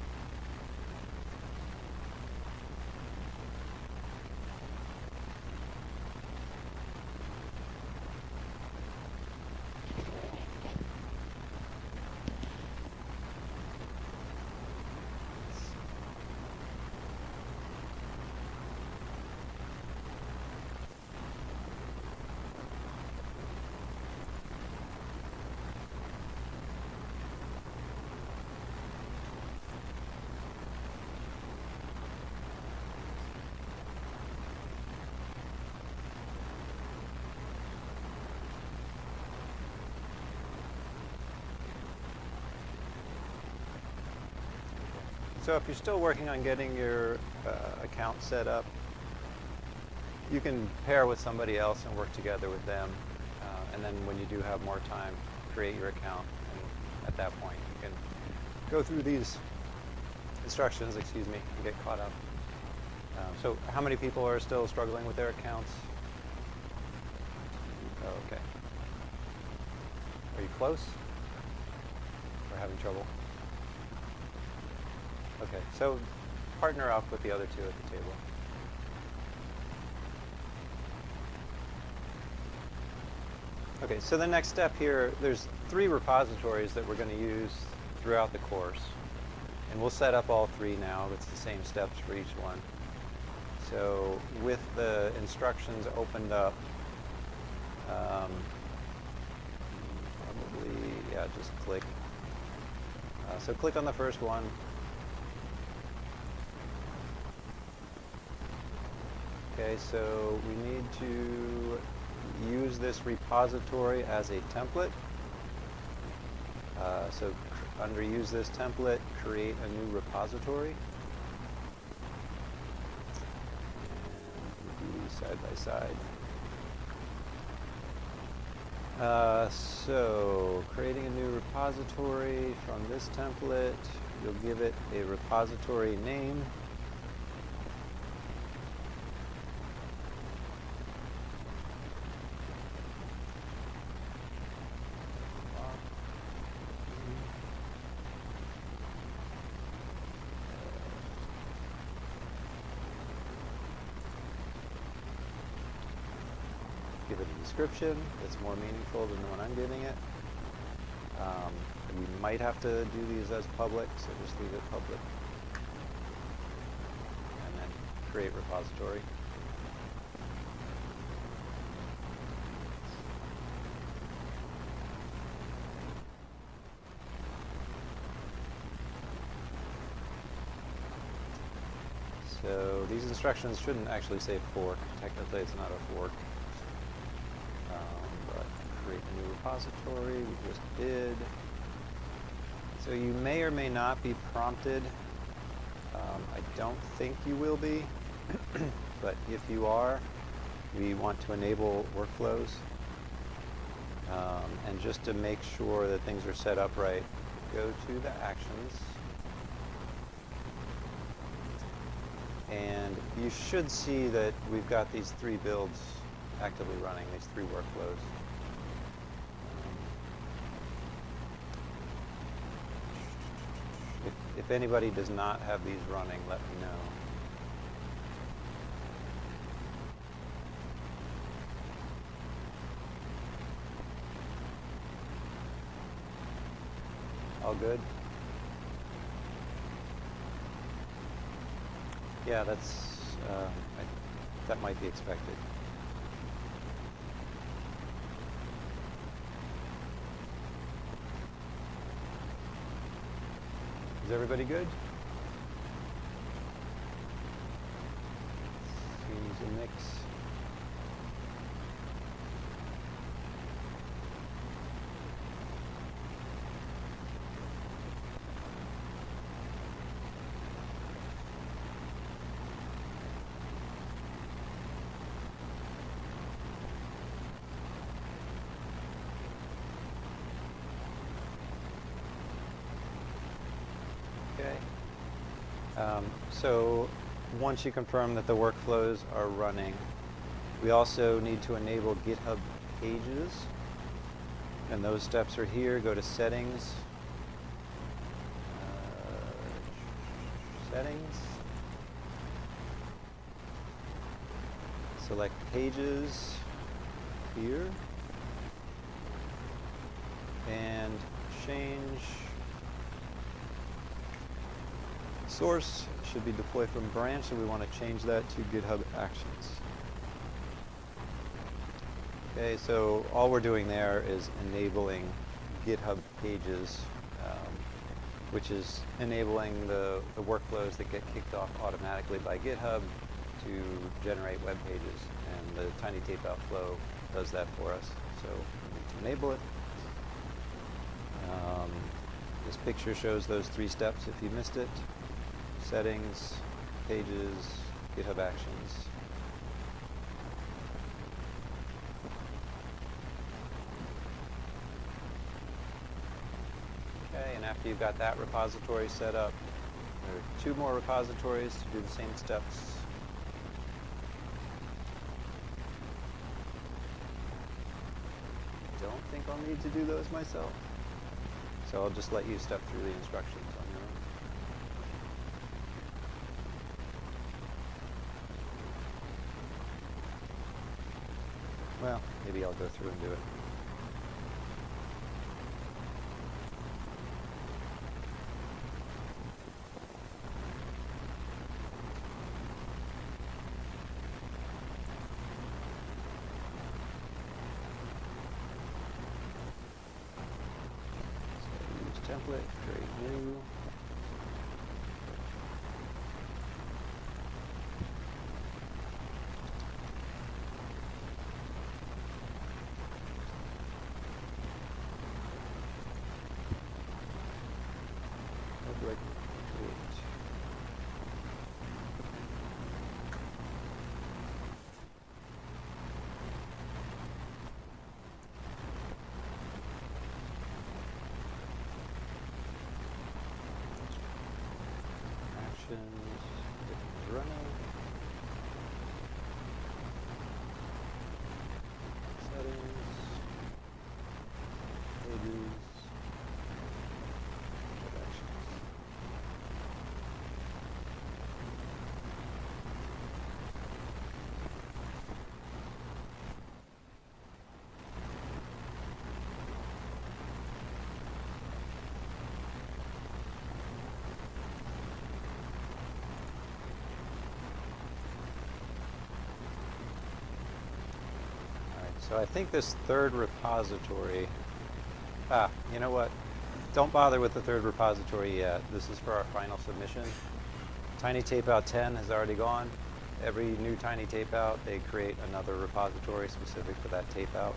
So if you're still working on getting your account set up, you can pair with somebody else and work together with them. And then when you do have more time, create your account. And at that point, you can go through these instructions, and get caught up. So how many people are still struggling with their accounts? Oh, okay. Are you close? Or having trouble? Okay, so partner up with the other two at the table. Okay, so the next step here, there's 3 repositories that we're going to use throughout the course. And we'll set up all 3 now. It's the same steps for each one. So with the instructions opened up, just click. So click on the first one. Okay, so we need to use this repository as a template. So under use this template, create a new repository. And do these side by side. So creating a new repository from this template, you'll give it a repository name. Give it a description that's more meaningful than the one I'm giving it. We might have to do these as public, so just leave it public. And then create repository. So these instructions shouldn't actually say fork. Technically, it's not a fork. But create a new repository, we just did. So you may or may not be prompted. I don't think you will be, but if you are, we want to enable workflows. And just to make sure that things are set up right, go to the actions. And you should see that we've got these 3 builds actively running, these 3 workflows. If anybody does not have these running, let me know. All good? Yeah, that might be expected. Is everybody good? Seems a mix. Okay. So once you confirm that the workflows are running, we also need to enable GitHub pages. And those steps are here. Go to Settings. Settings. Select Pages here. And change source should be deploy from branch, so we want to change that to GitHub Actions. Okay, so all we're doing there is enabling GitHub pages, which is enabling the workflows that get kicked off automatically by GitHub to generate web pages. And the tiny tapeout flow does that for us. So we need to enable it. This picture shows those 3 steps if you missed it. Settings, Pages, GitHub Actions. Okay, and after you've got that repository set up, there are 2 more repositories to do the same steps. I don't think I'll need to do those myself. So I'll just let you step through the instructions on your own. Well, maybe I'll go through and do it. So use template, create new. Actions, running. Settings, pages, actions. So I think this 3rd repository, you know what? Don't bother with the 3rd repository yet. This is for our final submission. Tiny Tapeout 10 has already gone. Every new Tiny Tapeout, they create another repository specific for that tapeout.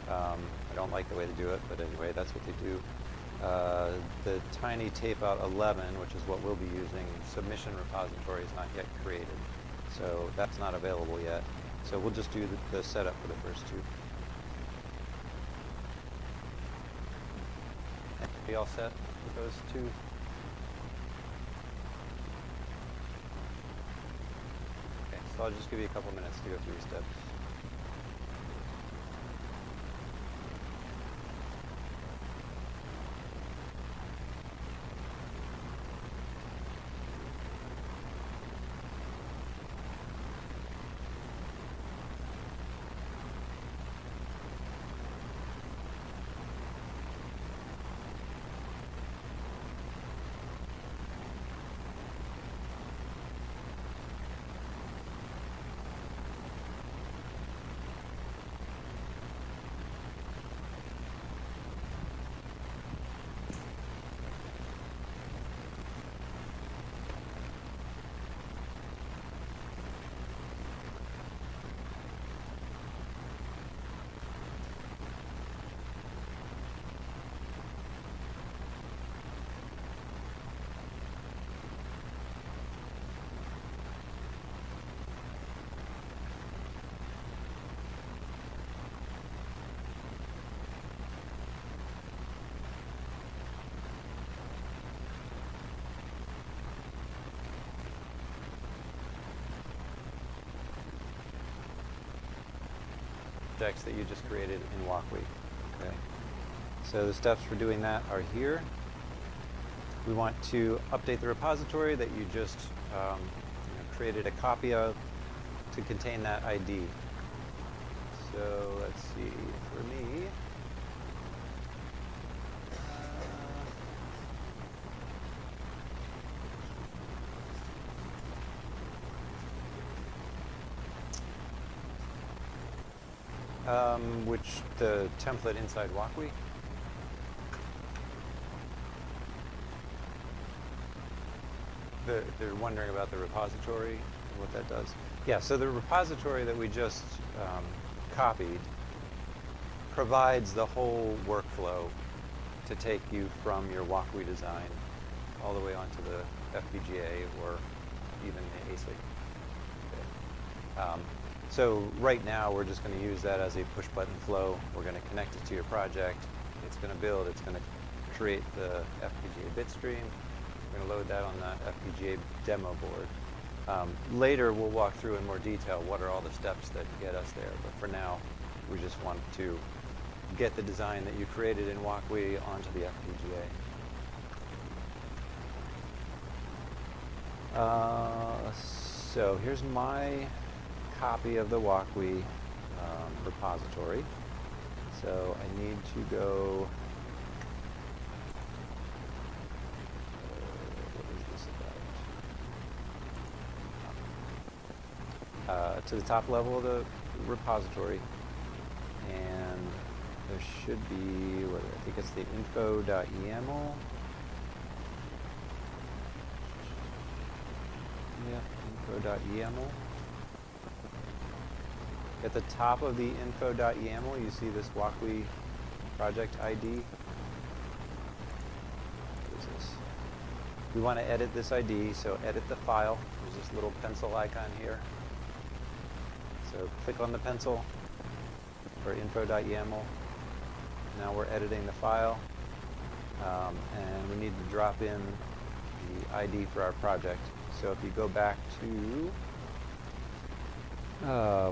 I don't like the way they do it, but anyway, that's what they do. The Tiny Tapeout 11, which is what we'll be using, submission repository is not yet created. So that's not available yet. So we'll just do the setup for the first 2. Are you all set with those 2? so I'll just give you a couple minutes to go through the steps. Projects that you just created in Walkwe. Okay. So the steps for doing that are here. We want to update the repository that you just created a copy of to contain that ID. So let's see, for me, which the template inside Walkwe? They're wondering about the repository and what that does. Yeah, so the repository that we just copied provides the whole workflow to take you from your Walkwe design all the way onto the FPGA or even the ASIC. Okay. So right now we're just going to use that as a push button flow. We're going to connect it to your project. It's going to build, it's going to create the FPGA bit stream. We're going to load that on the FPGA demo board. Later we'll walk through in more detail what are all the steps that get us there, but for now we just want to get the design that you created in Walkwe onto the FPGA. So here's my copy of the Walkwe repository. So I need to go, what is this about? To the top level of the repository, and there should be, I think it's the info.yaml. Yeah, info.yaml. At the top of the info.yaml, you see this Walkwe project ID. What is this? We want to edit this ID, so edit the file. There's this little pencil icon here. So click on the pencil for info.yaml. Now we're editing the file, and we need to drop in the ID for our project. So if you go back to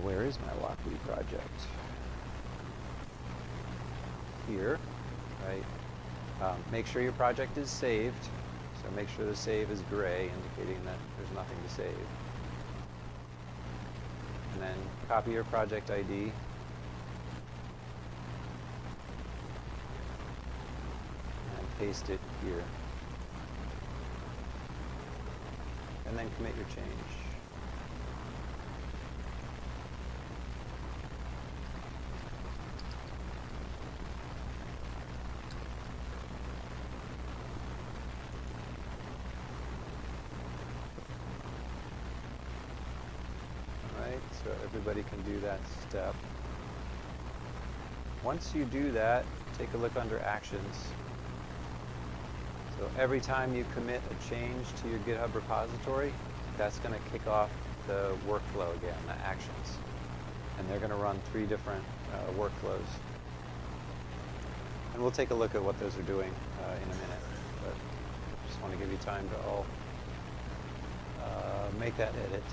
where is my Walkwe project? Here, right? Make sure your project is saved. So make sure the save is gray, indicating that there's nothing to save. And then copy your project ID. And paste it here. And then commit your change. So everybody can do that step. Once you do that, take a look under Actions. So every time you commit a change to your GitHub repository, that's going to kick off the workflow again, the actions. And they're going to run 3 different workflows. And we'll take a look at what those are doing in a minute. But just want to give you time to all make that edit.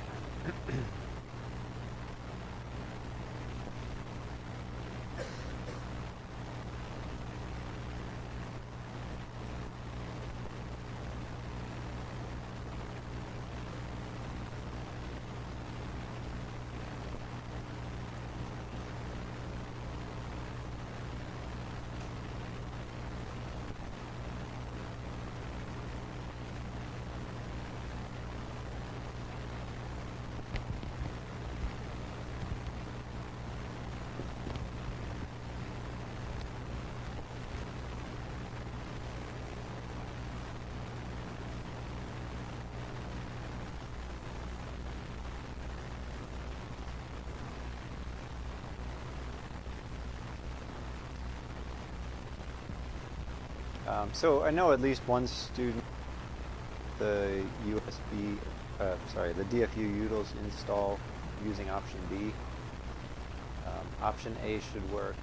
So I know at least one student, the the DFU utils install using option B. Option A should work.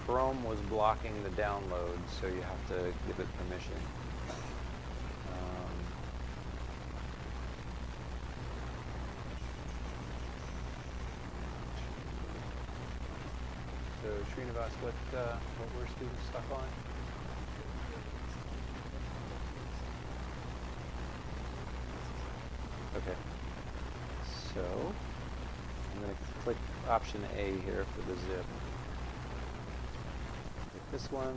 Chrome was blocking the download, so you have to give it permission. So Srinivas, what were students stuck on? Okay. So I'm going to click option A here for the zip. Click this one.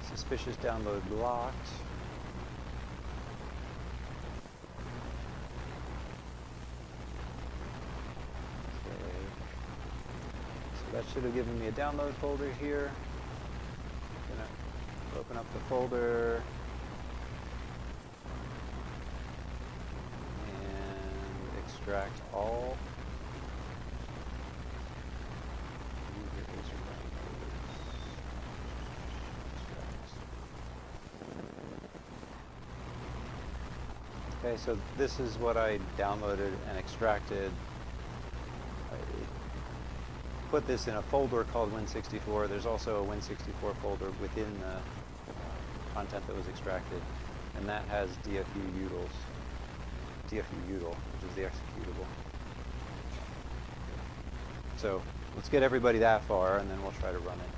Suspicious download blocked. Okay. So that should have given me a download folder here. I'm going to open up the folder. Extract all. Okay, so this is what I downloaded and extracted. I put this in a folder called Win64. There's also a Win64 folder within the content that was extracted, and that has DFU utils. DFU util, which is the executable. So let's get everybody that far, and then we'll try to run it.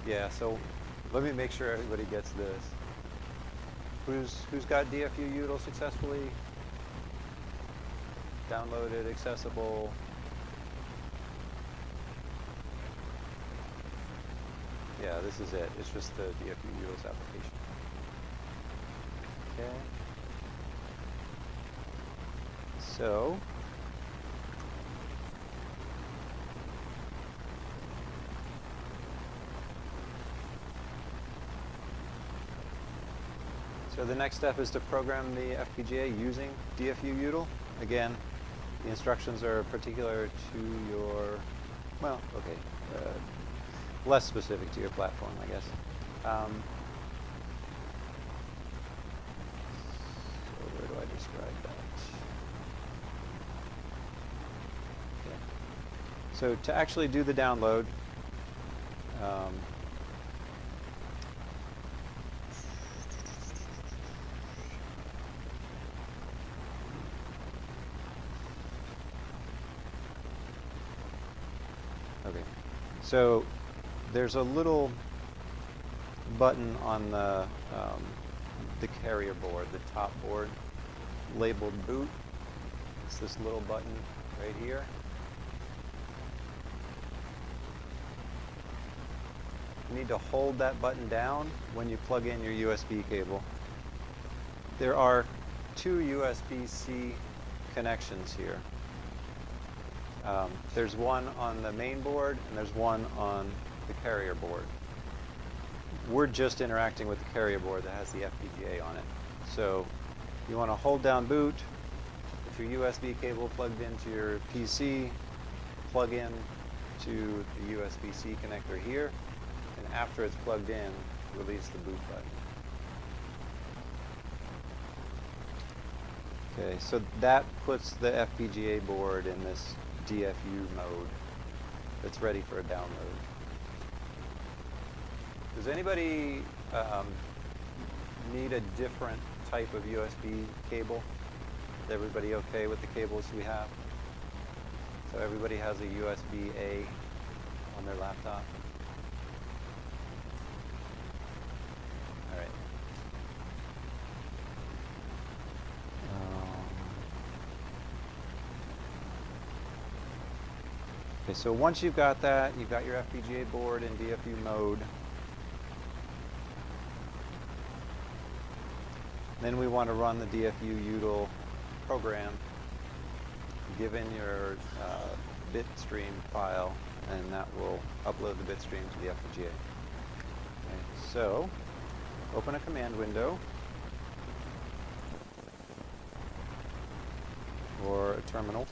Yeah, so let me make sure everybody gets this. Who's got DFU util successfully downloaded, accessible? Yeah, this is it. It's just the DFU utils application. Okay. So the next step is to program the FPGA using DFU util. Again, the instructions are particular to your, well, okay, less specific to your platform, I guess. So where do I describe that? Okay. So to actually do the download, okay, so there's a little button on the carrier board, the top board, labeled boot. It's this little button right here. You need to hold that button down when you plug in your USB cable. There are two USB-C connections here. There's one on the main board and there's one on the carrier board. We're just interacting with the carrier board that has the FPGA on it. So you want to hold down boot. If your USB cable plugged into your PC, plug in to the USB-C connector here, and after it's plugged in, release the boot button. Okay, so that puts the FPGA board in this DFU mode that's ready for a download. Does anybody need a different type of USB cable? Is everybody okay with the cables we have? So everybody has a USB-A on their laptop? All right. Okay, so once you've got that, you've got your FPGA board in DFU mode. Then we want to run the DFU util program, give in your bit stream file, and that will upload the bit stream to the FPGA. Okay, so open a command window or a terminal.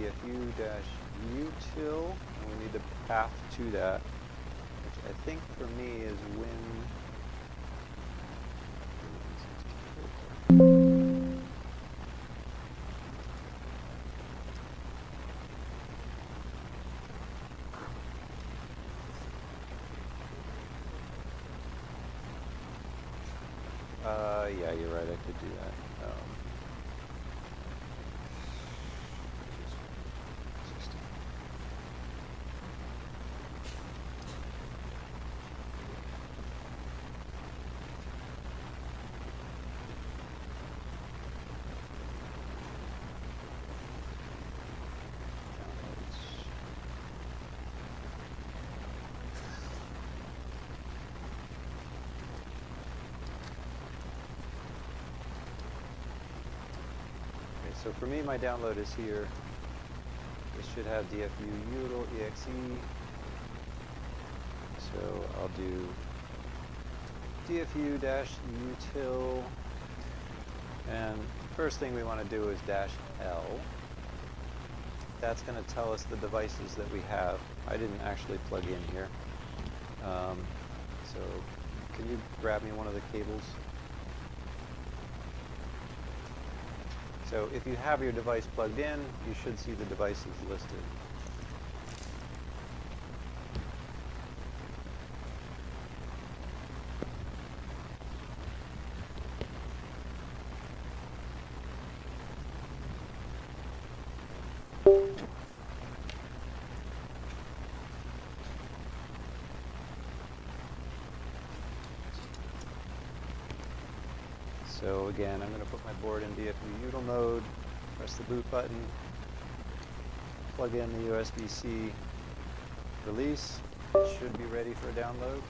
DFU-util, and we need the path to that, which I think for me is win. Yeah, you're right, I could do that. So for me, my download is here. This should have DFU-util exe. So I'll do DFU-util. And first thing we want to do is -L. That's going to tell us the devices that we have. I didn't actually plug in here. So can you grab me one of the cables? So if you have your device plugged in, you should see the devices listed. So again, I'm going to put my board in DFU-util mode, press the boot button, plug in the USB-C release. It should be ready for a download.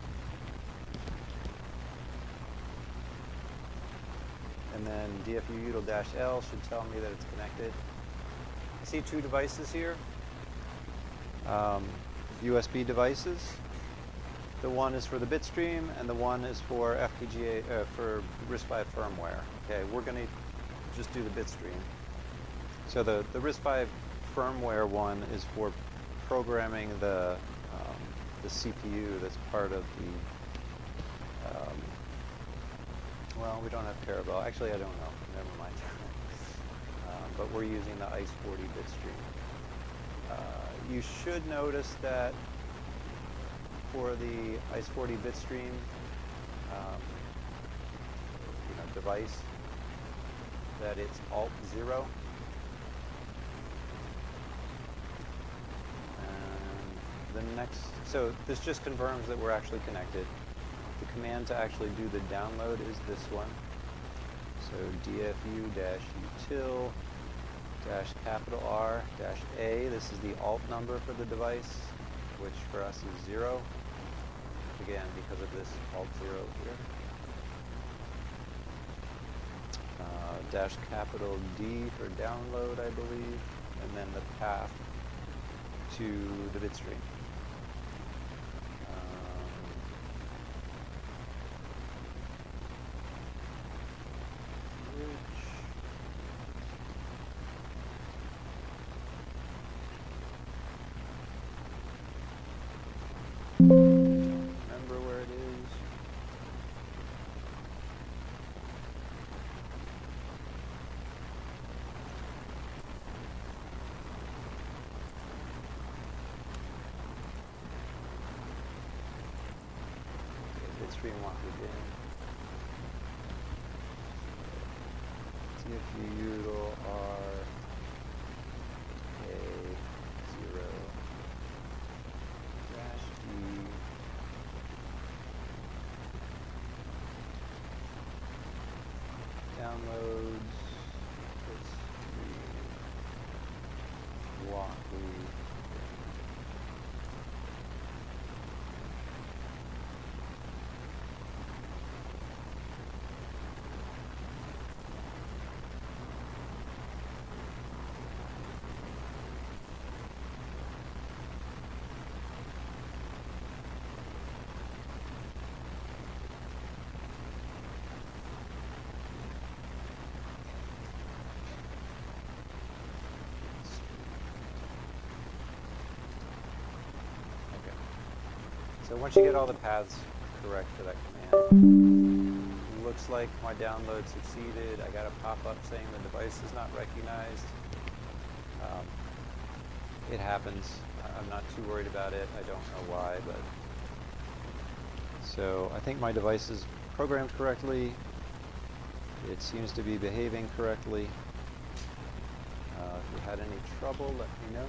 And then DFU-util-L should tell me that it's connected. I see two devices here, USB devices. The one is for the bitstream, and the one is for FPGA, for RISC-V firmware. Okay, we're going to just do the bitstream. So the RISC-V firmware one is for programming the CPU that's part of the, well, we don't have Parabel. Actually, I don't know. Never mind. But we're using the ICE40 bitstream. You should notice that for the ICE40 bitstream device, that it's Alt-0. And the next, so this just confirms that we're actually connected. The command to actually do the download is this one. So DFU-util-R-A. This is the alt number for the device, which for us is 0. Again, because of this Alt-0 here. -D for download, I believe, and then the path to the bitstream. Remember where it is. Bitstream won't begin. DFU-util-R-A-0 -D. Downloads. Let's Walkley. So once you get all the paths correct for that command, looks like my download succeeded. I got a pop-up saying the device is not recognized. It happens. I'm not too worried about it. I don't know why, but so I think my device is programmed correctly. It seems to be behaving correctly. If you had any trouble, let me know.